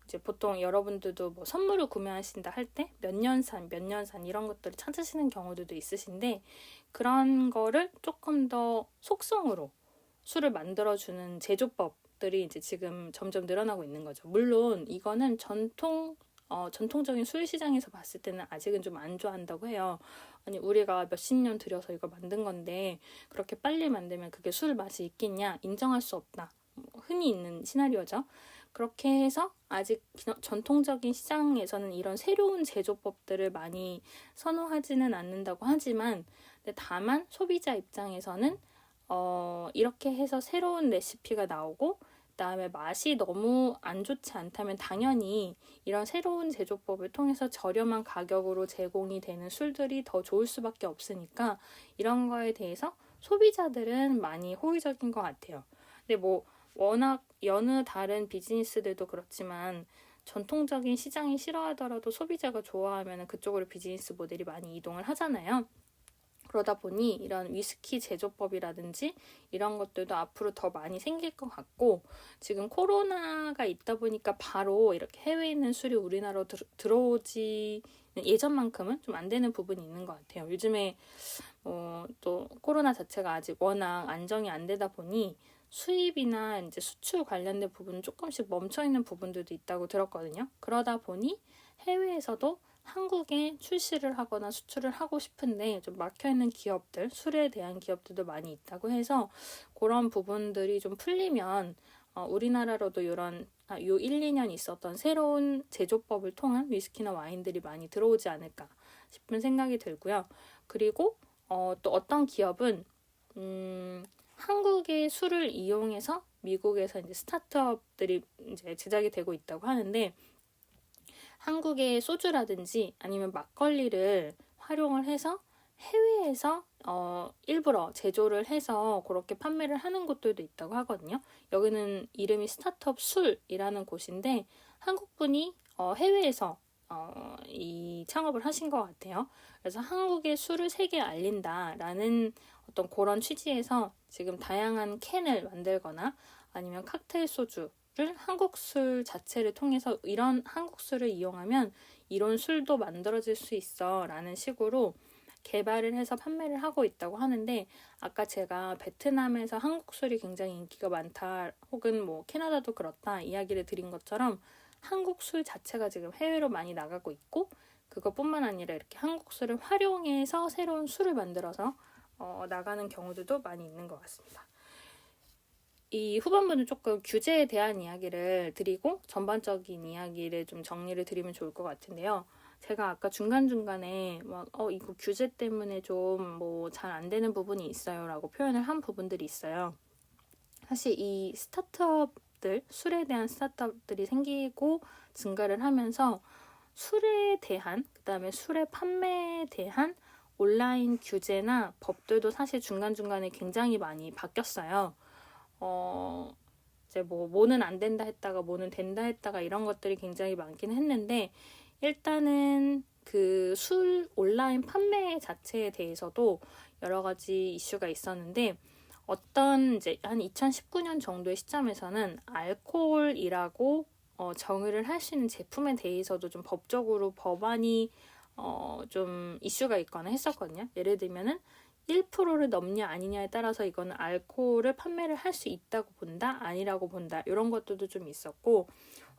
이제 보통 여러분들도 뭐 선물을 구매하신다 할 때 몇 년산 이런 것들을 찾으시는 경우들도 있으신데 그런 거를 조금 더 속성으로 술을 만들어주는 제조법들이 이제 지금 점점 늘어나고 있는 거죠. 물론 이거는 전통적인 술 시장에서 봤을 때는 아직은 좀 안 좋아한다고 해요. 아니 우리가 몇십 년 들여서 이걸 만든 건데 그렇게 빨리 만들면 그게 술 맛이 있겠냐? 인정할 수 없다. 흔히 있는 시나리오죠. 그렇게 해서 아직 전통적인 시장에서는 이런 새로운 제조법들을 많이 선호하지는 않는다고 하지만, 근데 다만 소비자 입장에서는 이렇게 해서 새로운 레시피가 나오고 그다음에 맛이 너무 안 좋지 않다면 당연히 이런 새로운 제조법을 통해서 저렴한 가격으로 제공이 되는 술들이 더 좋을 수밖에 없으니까 이런 거에 대해서 소비자들은 많이 호의적인 것 같아요. 근데 뭐 워낙 여느 다른 비즈니스들도 그렇지만 전통적인 시장이 싫어하더라도 소비자가 좋아하면 그쪽으로 비즈니스 모델이 많이 이동을 하잖아요. 그러다 보니 이런 위스키 제조법이라든지 이런 것들도 앞으로 더 많이 생길 것 같고, 지금 코로나가 있다 보니까 바로 이렇게 해외에 있는 술이 우리나라로 들어오지 예전만큼은 좀 안 되는 부분이 있는 것 같아요. 요즘에 또 코로나 자체가 아직 워낙 안정이 안 되다 보니 수입이나 이제 수출 관련된 부분은 조금씩 멈춰 있는 부분들도 있다고 들었거든요. 그러다 보니 해외에서도 한국에 출시를 하거나 수출을 하고 싶은데 좀 막혀있는 기업들, 술에 대한 기업들도 많이 있다고 해서 그런 부분들이 좀 풀리면 우리나라로도 이런 요 1, 2년 있었던 새로운 제조법을 통한 위스키나 와인들이 많이 들어오지 않을까 싶은 생각이 들고요. 그리고 또 어떤 기업은 한국의 술을 이용해서 미국에서 이제 스타트업들이 이제 제작이 되고 있다고 하는데, 한국의 소주라든지 아니면 막걸리를 활용을 해서 해외에서 일부러 제조를 해서 그렇게 판매를 하는 곳들도 있다고 하거든요. 여기는 이름이 스타트업 술이라는 곳인데 한국분이 해외에서 이 창업을 하신 것 같아요. 그래서 한국의 술을 세계에 알린다라는 어떤 그런 취지에서 지금 다양한 캔을 만들거나 아니면 칵테일 소주를 한국 술 자체를 통해서 이런 한국 술을 이용하면 이런 술도 만들어질 수 있어 라는 식으로 개발을 해서 판매를 하고 있다고 하는데, 아까 제가 베트남에서 한국 술이 굉장히 인기가 많다 혹은 뭐 캐나다도 그렇다 이야기를 드린 것처럼 한국 술 자체가 지금 해외로 많이 나가고 있고, 그것뿐만 아니라 이렇게 한국 술을 활용해서 새로운 술을 만들어서 나가는 경우들도 많이 있는 것 같습니다. 이 후반부는 조금 규제에 대한 이야기를 드리고 전반적인 이야기를 좀 정리를 드리면 좋을 것 같은데요. 제가 아까 중간중간에 이거 규제 때문에 좀 뭐 잘 안 되는 부분이 있어요 라고 표현을 한 부분들이 있어요. 사실 이 스타트업들, 술에 대한 스타트업들이 생기고 증가를 하면서 술에 대한, 그 다음에 술의 판매에 대한 온라인 규제나 법들도 사실 중간중간에 굉장히 많이 바뀌었어요. 이제 뭐는 안 된다 했다가 뭐는 된다 했다가 이런 것들이 굉장히 많긴 했는데, 일단은 그 술 온라인 판매 자체에 대해서도 여러 가지 이슈가 있었는데, 어떤 이제 한 2019년 정도의 시점에서는 알코올이라고 정의를 할 수 있는 제품에 대해서도 좀 법적으로 법안이 좀 이슈가 있거나 했었거든요. 예를 들면은 1%를 넘냐 아니냐에 따라서 이거는 알코올을 판매를 할 수 있다고 본다, 아니라고 본다, 이런 것들도 좀 있었고,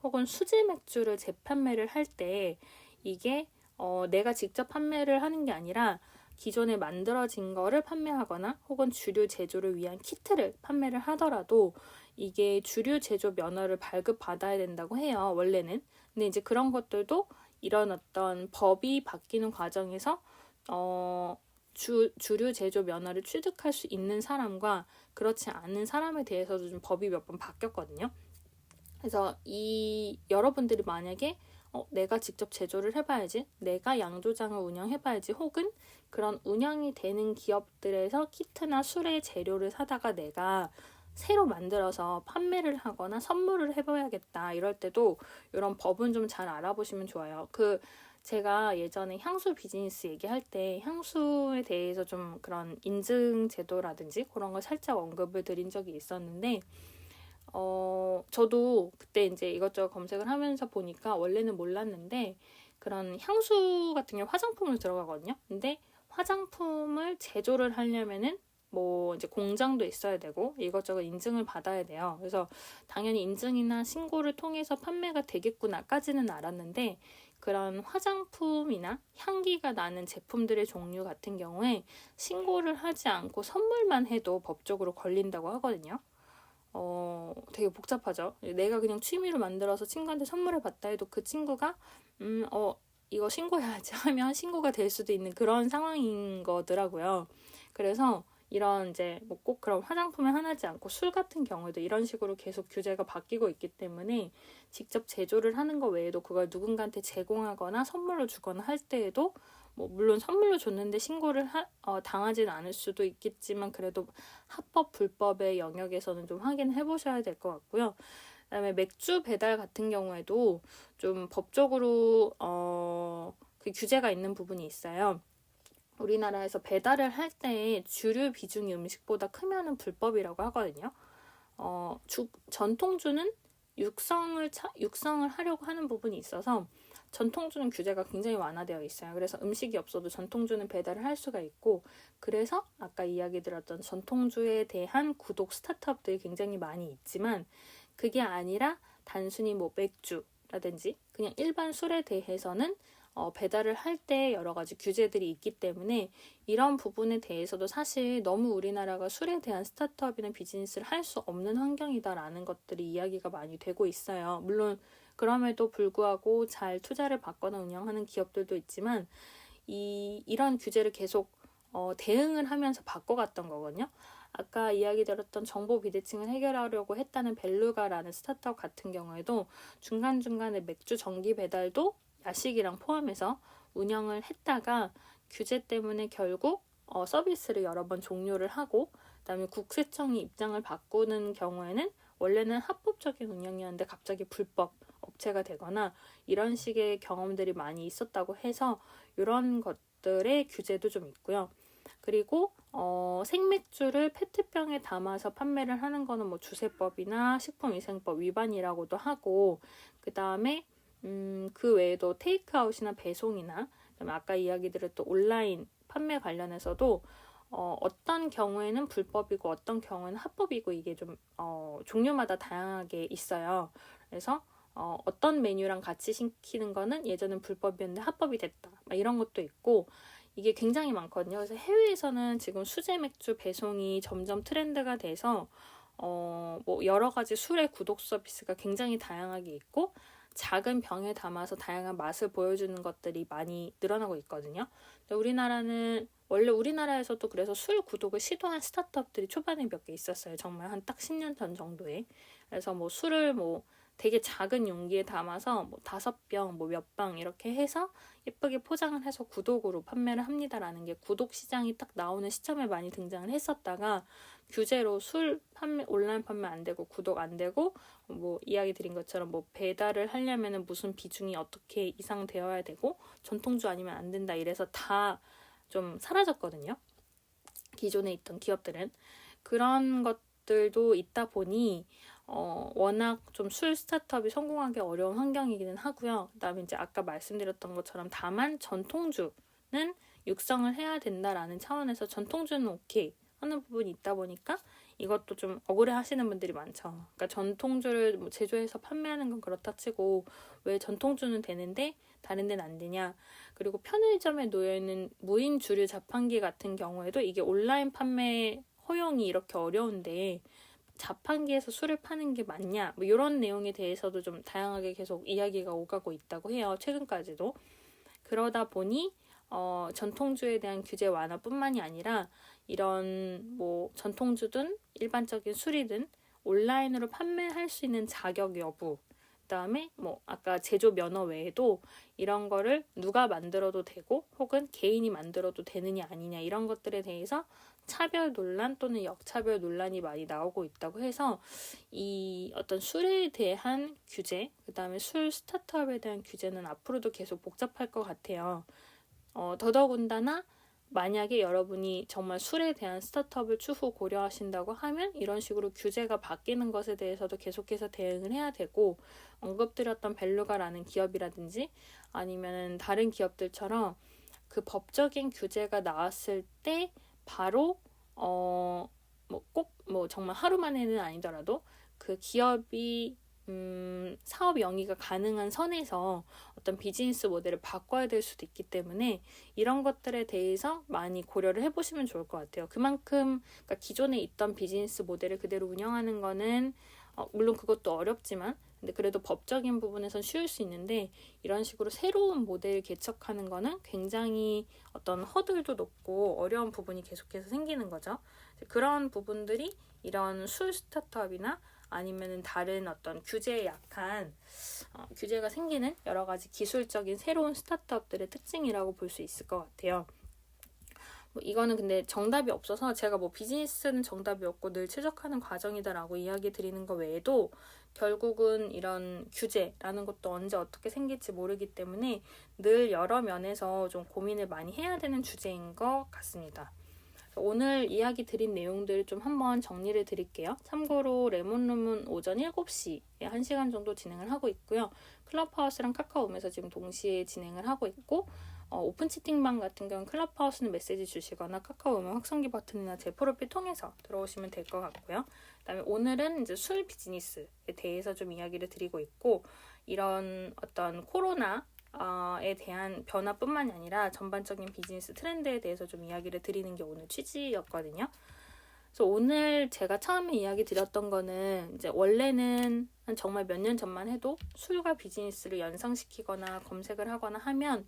혹은 수제 맥주를 재판매를 할 때 이게 내가 직접 판매를 하는 게 아니라 기존에 만들어진 거를 판매하거나 혹은 주류 제조를 위한 키트를 판매를 하더라도 이게 주류 제조 면허를 발급받아야 된다고 해요, 원래는. 근데 이제 그런 것들도 이런 어떤 법이 바뀌는 과정에서 주류 제조 면허를 취득할 수 있는 사람과 그렇지 않은 사람에 대해서도 좀 법이 몇 번 바뀌었거든요. 그래서 여러분들이 만약에 내가 직접 제조를 해봐야지, 내가 양조장을 운영해봐야지, 혹은 그런 운영이 되는 기업들에서 키트나 술의 재료를 사다가 내가 새로 만들어서 판매를 하거나 선물을 해봐야겠다 이럴 때도 이런 법은 좀 잘 알아보시면 좋아요. 제가 예전에 향수 비즈니스 얘기할 때 향수에 대해서 좀 그런 인증 제도라든지 그런 걸 살짝 언급을 드린 적이 있었는데, 저도 그때 이제 이것저것 검색을 하면서 보니까 원래는 몰랐는데, 그런 향수 같은 경우 화장품으로 들어가거든요. 근데 화장품을 제조를 하려면은 뭐 이제 공장도 있어야 되고 이것저것 인증을 받아야 돼요. 그래서 당연히 인증이나 신고를 통해서 판매가 되겠구나까지는 알았는데, 그런 화장품이나 향기가 나는 제품들의 종류 같은 경우에 신고를 하지 않고 선물만 해도 법적으로 걸린다고 하거든요. 되게 복잡하죠. 내가 그냥 취미로 만들어서 친구한테 선물을 받다 해도 그 친구가 이거 신고해야지 하면 신고가 될 수도 있는 그런 상황인 거더라고요. 그래서 이런 이제 뭐 꼭 그런 화장품에 한하지 않고 술 같은 경우에도 이런 식으로 계속 규제가 바뀌고 있기 때문에 직접 제조를 하는 거 외에도 그걸 누군가한테 제공하거나 선물로 주거나 할 때에도 뭐 물론 선물로 줬는데 신고를 당하지는 않을 수도 있겠지만 그래도 합법 불법의 영역에서는 좀 확인해 보셔야 될 것 같고요. 그다음에 맥주 배달 같은 경우에도 좀 법적으로 그 규제가 있는 부분이 있어요. 우리나라에서 배달을 할 때 주류 비중이 음식보다 크면은 불법이라고 하거든요. 전통주는 육성을 하려고 하는 부분이 있어서 전통주는 규제가 굉장히 완화되어 있어요. 그래서 음식이 없어도 전통주는 배달을 할 수가 있고, 그래서 아까 이야기 드렸던 전통주에 대한 구독 스타트업들이 굉장히 많이 있지만 그게 아니라 단순히 뭐 맥주라든지 그냥 일반 술에 대해서는 배달을 할 때 여러 가지 규제들이 있기 때문에 이런 부분에 대해서도 사실 너무 우리나라가 술에 대한 스타트업이나 비즈니스를 할 수 없는 환경이다라는 것들이 이야기가 많이 되고 있어요. 물론 그럼에도 불구하고 잘 투자를 받거나 운영하는 기업들도 있지만 이런 규제를 계속 대응을 하면서 바꿔갔던 거거든요. 아까 이야기 드렸던 정보 비대칭을 해결하려고 했다는 벨루가라는 스타트업 같은 경우에도 중간중간에 맥주 정기 배달도 야식이랑 포함해서 운영을 했다가 규제 때문에 결국 서비스를 여러 번 종료를 하고 그다음에 국세청이 입장을 바꾸는 경우에는 원래는 합법적인 운영이었는데 갑자기 불법 업체가 되거나 이런 식의 경험들이 많이 있었다고 해서 이런 것들의 규제도 좀 있고요. 그리고 생맥주를 페트병에 담아서 판매를 하는 거는 뭐 주세법이나 식품위생법 위반이라고도 하고 그 다음에 그 외에도 테이크아웃이나 배송이나 그다음에 아까 이야기 드렸던 온라인 판매 관련해서도 어떤 경우에는 불법이고 어떤 경우에는 합법이고 이게 좀 종류마다 다양하게 있어요. 그래서 어떤 메뉴랑 같이 시키는 거는 예전엔 불법이었는데 합법이 됐다. 막 이런 것도 있고 이게 굉장히 많거든요. 그래서 해외에서는 지금 수제 맥주 배송이 점점 트렌드가 돼서 뭐 여러 가지 술의 구독 서비스가 굉장히 다양하게 있고 작은 병에 담아서 다양한 맛을 보여주는 것들이 많이 늘어나고 있거든요. 근데 우리나라는 원래 우리나라에서도 그래서 술 구독을 시도한 스타트업들이 초반에 몇 개 있었어요. 정말 한 딱 10년 전 정도에. 그래서 뭐 술을 뭐 되게 작은 용기에 담아서 뭐 5병, 뭐 몇 병 이렇게 해서 예쁘게 포장을 해서 구독으로 판매를 합니다라는 게 구독 시장이 딱 나오는 시점에 많이 등장을 했었다가 규제로 술 판매, 온라인 판매 안 되고 구독 안 되고 뭐 이야기 드린 것처럼 뭐 배달을 하려면은 무슨 비중이 어떻게 이상 되어야 되고 전통주 아니면 안 된다 이래서 다 좀 사라졌거든요. 기존에 있던 기업들은 그런 것들도 있다 보니 워낙 좀 술 스타트업이 성공하기 어려운 환경이기는 하고요. 그다음에 이제 아까 말씀드렸던 것처럼 다만 전통주는 육성을 해야 된다라는 차원에서 전통주는 오케이 하는 부분이 있다 보니까 이것도 좀 억울해 하시는 분들이 많죠. 그러니까 전통주를 뭐 제조해서 판매하는 건 그렇다 치고 왜 전통주는 되는데 다른 데는 안 되냐. 그리고 편의점에 놓여있는 무인 주류 자판기 같은 경우에도 이게 온라인 판매 허용이 이렇게 어려운데 자판기에서 술을 파는 게 맞냐 뭐 이런 내용에 대해서도 좀 다양하게 계속 이야기가 오가고 있다고 해요. 최근까지도. 그러다 보니 전통주에 대한 규제 완화뿐만이 아니라 이런 뭐 전통주든 일반적인 술이든 온라인으로 판매할 수 있는 자격 여부 그다음에 뭐 아까 제조 면허 외에도 이런 거를 누가 만들어도 되고 혹은 개인이 만들어도 되느냐 아니냐 이런 것들에 대해서 차별 논란 또는 역차별 논란이 많이 나오고 있다고 해서 이 어떤 술에 대한 규제 그다음에 술 스타트업에 대한 규제는 앞으로도 계속 복잡할 것 같아요. 더더군다나 만약에 여러분이 정말 술에 대한 스타트업을 추후 고려하신다고 하면 이런 식으로 규제가 바뀌는 것에 대해서도 계속해서 대응을 해야 되고 언급드렸던 벨루가라는 기업이라든지 아니면 다른 기업들처럼 그 법적인 규제가 나왔을 때 바로 뭐 꼭 뭐 정말 하루 만에는 아니더라도 그 기업이 사업 영위가 가능한 선에서 어떤 비즈니스 모델을 바꿔야 될 수도 있기 때문에 이런 것들에 대해서 많이 고려를 해보시면 좋을 것 같아요. 그만큼 그러니까 기존에 있던 비즈니스 모델을 그대로 운영하는 거는 물론 그것도 어렵지만 근데 그래도 법적인 부분에선 쉬울 수 있는데 이런 식으로 새로운 모델 개척하는 거는 굉장히 어떤 허들도 높고 어려운 부분이 계속해서 생기는 거죠. 그런 부분들이 이런 술 스타트업이나 아니면은 다른 어떤 규제에 약한 규제가 생기는 여러 가지 기술적인 새로운 스타트업들의 특징이라고 볼 수 있을 것 같아요. 뭐 이거는 근데 정답이 없어서 제가 뭐 비즈니스는 정답이 없고 늘 최적화하는 과정이다라고 이야기 드리는 거 외에도 결국은 이런 규제라는 것도 언제 어떻게 생길지 모르기 때문에 늘 여러 면에서 좀 고민을 많이 해야 되는 주제인 것 같습니다. 오늘 이야기 드린 내용들을 좀 한번 정리를 드릴게요. 참고로 레몬룸은 오전 7시에 1시간 정도 진행을 하고 있고요. 클럽하우스랑 카카오홈에서 지금 동시에 진행을 하고 있고 오픈 채팅방 같은 경우는 클럽하우스는 메시지 주시거나 카카오홈은 확성기 버튼이나 제 프로필 통해서 들어오시면 될 것 같고요. 그다음에 오늘은 이제 술 비즈니스에 대해서 좀 이야기를 드리고 있고 이런 어떤 코로나에 대한 변화뿐만이 아니라 전반적인 비즈니스 트렌드에 대해서 좀 이야기를 드리는 게 오늘 취지였거든요. 그래서 오늘 제가 처음에 이야기 드렸던 거는 이제 원래는 한 정말 몇 년 전만 해도 술과 비즈니스를 연상시키거나 검색을 하거나 하면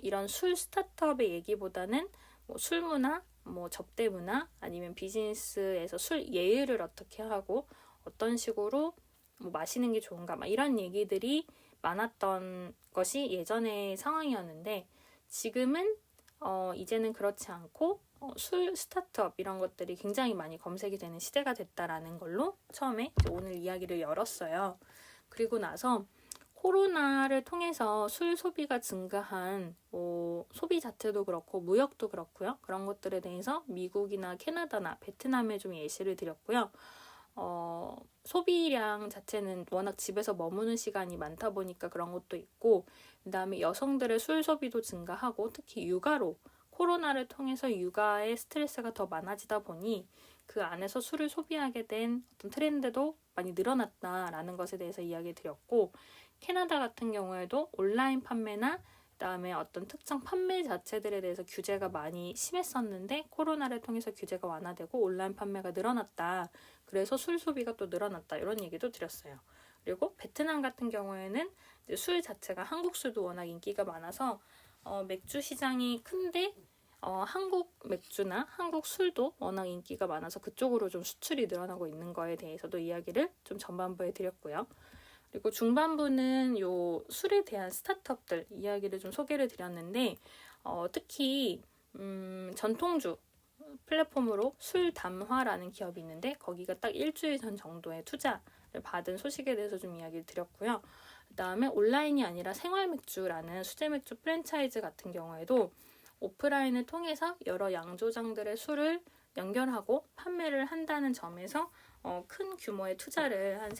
이런 술 스타트업의 얘기보다는 뭐 술문화, 뭐 접대 문화, 아니면 비즈니스에서 술 예율을 어떻게 하고 어떤 식으로 뭐 마시는 게 좋은가 막 이런 얘기들이 많았던 것이 예전의 상황이었는데 지금은 이제는 그렇지 않고 술 스타트업 이런 것들이 굉장히 많이 검색이 되는 시대가 됐다라는 걸로 처음에 오늘 이야기를 열었어요. 그리고 나서 코로나를 통해서 술 소비가 증가한 소비 자체도 그렇고 무역도 그렇고요. 그런 것들에 대해서 미국이나 캐나다나 베트남에 좀 예시를 드렸고요. 소비량 자체는 워낙 집에서 머무는 시간이 많다 보니까 그런 것도 있고 그 다음에 여성들의 술 소비도 증가하고 특히 육아로 코로나를 통해서 육아의 스트레스가 더 많아지다 보니 그 안에서 술을 소비하게 된 어떤 트렌드도 많이 늘어났다라는 것에 대해서 이야기 드렸고 캐나다 같은 경우에도 온라인 판매나 그다음에 어떤 특정 판매 자체들에 대해서 규제가 많이 심했었는데 코로나를 통해서 규제가 완화되고 온라인 판매가 늘어났다. 그래서 술 소비가 또 늘어났다. 이런 얘기도 드렸어요. 그리고 베트남 같은 경우에는 술 자체가 한국 술도 워낙 인기가 많아서 맥주 시장이 큰데 한국 맥주나 한국 술도 워낙 인기가 많아서 그쪽으로 좀 수출이 늘어나고 있는 거에 대해서도 이야기를 좀 전반부에 드렸고요. 그리고 중반부는 요 술에 대한 스타트업들 이야기를 좀 소개를 드렸는데 특히 전통주 플랫폼으로 술담화라는 기업이 있는데 거기가 딱 일주일 전 정도의 투자를 받은 소식에 대해서 좀 이야기를 드렸고요. 그 다음에 온라인이 아니라 생활맥주라는 수제맥주 프랜차이즈 같은 경우에도 오프라인을 통해서 여러 양조장들의 술을 연결하고 판매를 한다는 점에서 큰 규모의 투자를 한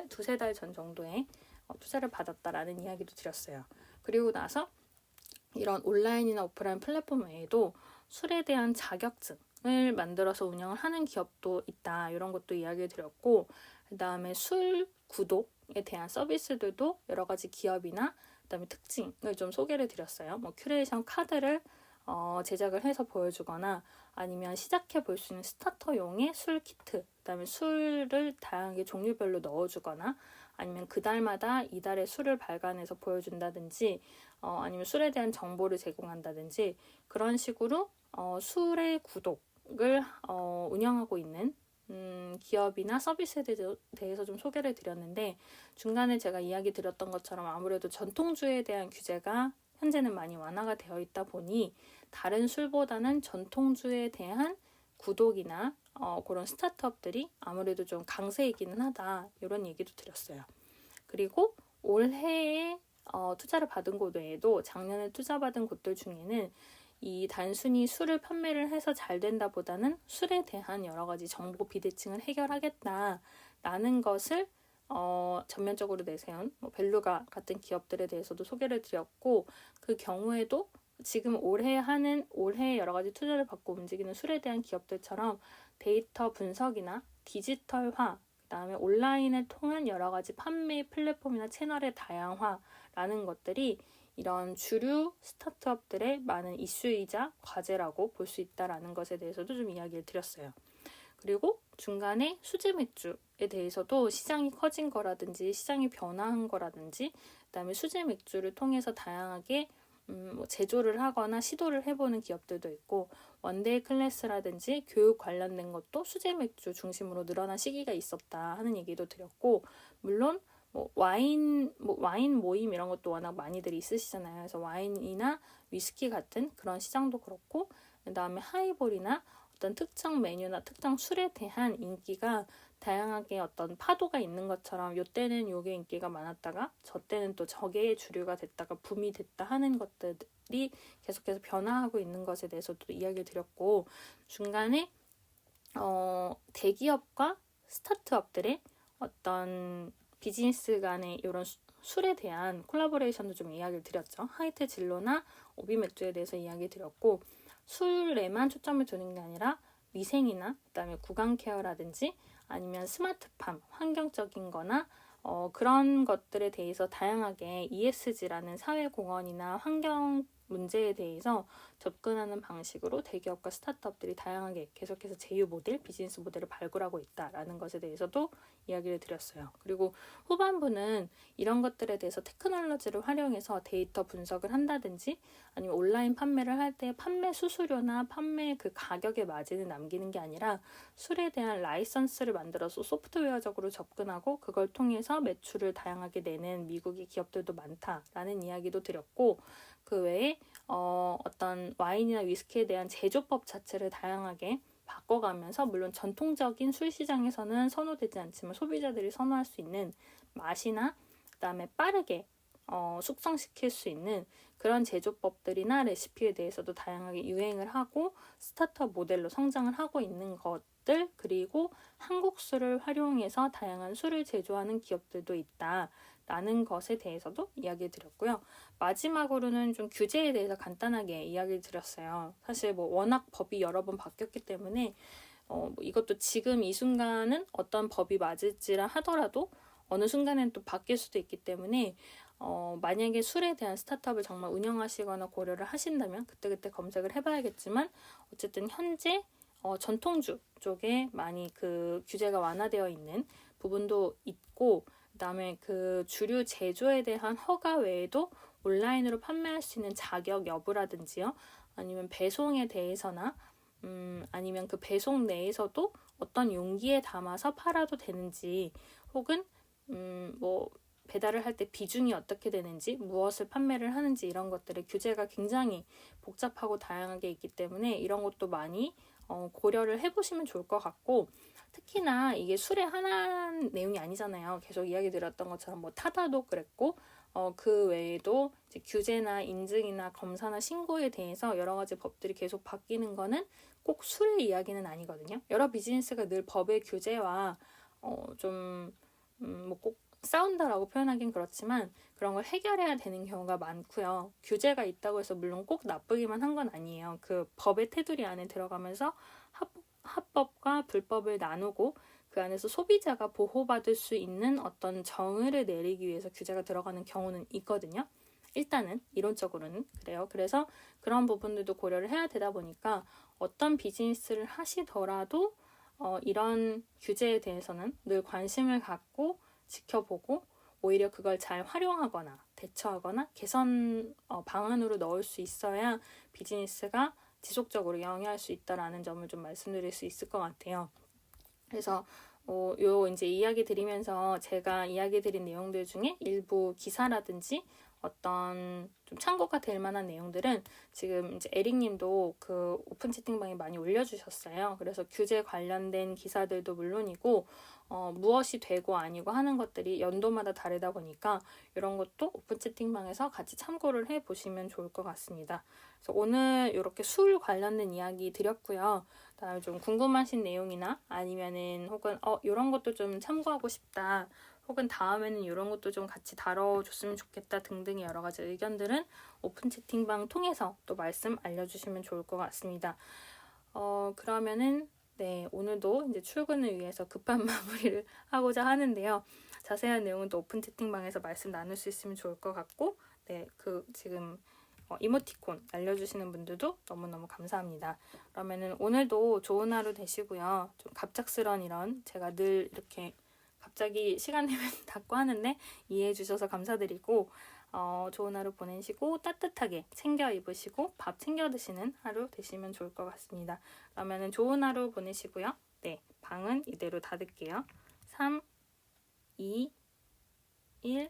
두세 달 전 정도에 투자를 받았다라는 이야기도 드렸어요. 그리고 나서 이런 온라인이나 오프라인 플랫폼 외에도 술에 대한 자격증을 만들어서 운영을 하는 기업도 있다. 이런 것도 이야기를 드렸고 그 다음에 술 구독에 대한 서비스들도 여러 가지 기업이나 그다음에 특징을 좀 소개를 드렸어요. 뭐 큐레이션 카드를 제작을 해서 보여주거나 아니면 시작해 볼 수 있는 스타터용의 술 키트, 그다음에 술을 다양하게 종류별로 넣어주거나 아니면 그 달마다 이달의 술을 발간해서 보여준다든지 아니면 술에 대한 정보를 제공한다든지 그런 식으로 술의 구독을 운영하고 있는 기업이나 서비스에 대해서 좀 소개를 드렸는데 중간에 제가 이야기 드렸던 것처럼 아무래도 전통주에 대한 규제가 현재는 많이 완화가 되어 있다 보니 다른 술보다는 전통주에 대한 구독이나 그런 스타트업들이 아무래도 좀 강세이기는 하다 이런 얘기도 드렸어요. 그리고 올해에 투자를 받은 곳 외에도 작년에 투자받은 곳들 중에는 이 단순히 술을 판매를 해서 잘 된다 보다는 술에 대한 여러 가지 정보 비대칭을 해결하겠다라는 것을 전면적으로 내세운 벨루가 같은 기업들에 대해서도 소개를 드렸고 그 경우에도 지금 올해 여러 가지 투자를 받고 움직이는 술에 대한 기업들처럼 데이터 분석이나 디지털화 그다음에 온라인을 통한 여러 가지 판매 플랫폼이나 채널의 다양화라는 것들이 이런 주류 스타트업들의 많은 이슈이자 과제라고 볼 수 있다라는 것에 대해서도 좀 이야기를 드렸어요. 그리고 중간에 수제 맥주에 대해서도 시장이 커진 거라든지 시장이 변화한 거라든지 그다음에 수제 맥주를 통해서 다양하게 제조를 하거나 시도를 해보는 기업들도 있고 원데이 클래스라든지 교육 관련된 것도 수제 맥주 중심으로 늘어난 시기가 있었다 하는 얘기도 드렸고 물론 와인 모임 이런 것도 워낙 많이들 있으시잖아요. 그래서 와인이나 위스키 같은 그런 시장도 그렇고 그다음에 하이볼이나 어떤 특정 메뉴나 특정 술에 대한 인기가 다양하게 어떤 파도가 있는 것처럼 요때는 요게 인기가 많았다가 저때는 또 저게 주류가 됐다가 붐이 됐다 하는 것들이 계속해서 변화하고 있는 것에 대해서도 이야기를 드렸고 중간에 대기업과 스타트업들의 어떤 비즈니스 간의 이런 술에 대한 콜라보레이션도 좀 이야기를 드렸죠. 하이트 진로나 오비 맥주에 대해서 이야기 드렸고 술에만 초점을 두는 게 아니라 위생이나 그다음에 구강 케어라든지 아니면 스마트팜, 환경적인 거나 그런 것들에 대해서 다양하게 ESG라는 사회공헌이나 환경 문제에 대해서 접근하는 방식으로 대기업과 스타트업들이 다양하게 계속해서 제휴 모델, 비즈니스 모델을 발굴하고 있다라는 것에 대해서도 이야기를 드렸어요. 그리고 후반부는 이런 것들에 대해서 테크놀로지를 활용해서 데이터 분석을 한다든지 아니면 온라인 판매를 할 때 판매 수수료나 판매 그 가격의 마진을 남기는 게 아니라 술에 대한 라이선스를 만들어서 소프트웨어적으로 접근하고 그걸 통해서 매출을 다양하게 내는 미국의 기업들도 많다라는 이야기도 드렸고 그 외에 어떤 와인이나 위스키에 대한 제조법 자체를 다양하게 바꿔가면서 물론 전통적인 술 시장에서는 선호되지 않지만 소비자들이 선호할 수 있는 맛이나 그다음에 빠르게 숙성시킬 수 있는 그런 제조법들이나 레시피에 대해서도 다양하게 유행을 하고 스타트업 모델로 성장을 하고 있는 것들 그리고 한국 술을 활용해서 다양한 술을 제조하는 기업들도 있다라는 것에 대해서도 이야기 드렸고요. 마지막으로는 좀 규제에 대해서 간단하게 이야기를 드렸어요. 사실 워낙 법이 여러 번 바뀌었기 때문에 이것도 지금 이 순간은 어떤 법이 맞을지라 하더라도 어느 순간엔 또 바뀔 수도 있기 때문에 만약에 술에 대한 스타트업을 정말 운영하시거나 고려를 하신다면 그때그때 검색을 해봐야겠지만 어쨌든 현재 전통주 쪽에 많이 그 규제가 완화되어 있는 부분도 있고 그다음에 그 주류 제조에 대한 허가 외에도 온라인으로 판매할 수 있는 자격 여부라든지요 아니면 배송에 대해서나 아니면 그 배송 내에서도 어떤 용기에 담아서 팔아도 되는지 혹은 배달을 할 때 비중이 어떻게 되는지 무엇을 판매를 하는지 이런 것들의 규제가 굉장히 복잡하고 다양하게 있기 때문에 이런 것도 많이 고려를 해보시면 좋을 것 같고 특히나 이게 술의 하나의 내용이 아니잖아요. 계속 이야기 드렸던 것처럼 타다도 그랬고 그 외에도 이제 규제나 인증이나 검사나 신고에 대해서 여러 가지 법들이 계속 바뀌는 거는 꼭 술의 이야기는 아니거든요. 여러 비즈니스가 늘 법의 규제와 꼭 싸운다라고 표현하긴 그렇지만 그런 걸 해결해야 되는 경우가 많고요. 규제가 있다고 해서 물론 꼭 나쁘기만 한 건 아니에요. 그 법의 테두리 안에 들어가면서 합법과 불법을 나누고 그 안에서 소비자가 보호받을 수 있는 어떤 정의를 내리기 위해서 규제가 들어가는 경우는 있거든요. 일단은 이론적으로는 그래요. 그래서 그런 부분들도 고려를 해야 되다 보니까 어떤 비즈니스를 하시더라도 이런 규제에 대해서는 늘 관심을 갖고 지켜보고 오히려 그걸 잘 활용하거나 대처하거나 개선 방안으로 넣을 수 있어야 비즈니스가 지속적으로 영위할 수 있다라는 점을 좀 말씀드릴 수 있을 것 같아요. 그래서 이제 이야기 드리면서 제가 이야기 드린 내용들 중에 일부 기사라든지 어떤 좀 참고가 될 만한 내용들은 지금 이제 에릭님도 그 오픈 채팅방에 많이 올려주셨어요. 그래서 규제 관련된 기사들도 물론이고 무엇이 되고 아니고 하는 것들이 연도마다 다르다 보니까 이런 것도 오픈 채팅방에서 같이 참고를 해보시면 좋을 것 같습니다. 그래서 오늘 이렇게 술 관련된 이야기 드렸고요. 다음에 좀 궁금하신 내용이나 아니면은 혹은 이런 것도 좀 참고하고 싶다. 혹은 다음에는 이런 것도 좀 같이 다뤄줬으면 좋겠다 등등의 여러 가지 의견들은 오픈 채팅방 통해서 또 말씀 알려주시면 좋을 것 같습니다. 그러면은 네, 오늘도 이제 출근을 위해서 급한 마무리를 하고자 하는데요. 자세한 내용은 또 오픈 채팅방에서 말씀 나눌 수 있으면 좋을 것 같고, 네, 지금 이모티콘 알려주시는 분들도 너무너무 감사합니다. 그러면은 오늘도 좋은 하루 되시고요. 좀 갑작스런 이런 제가 늘 이렇게 갑자기 시간 되면 닫고 하는데 이해해 주셔서 감사드리고, 좋은 하루 보내시고 따뜻하게 챙겨 입으시고 밥 챙겨 드시는 하루 되시면 좋을 것 같습니다. 그러면은 좋은 하루 보내시고요. 네, 방은 이대로 닫을게요. 3, 2, 1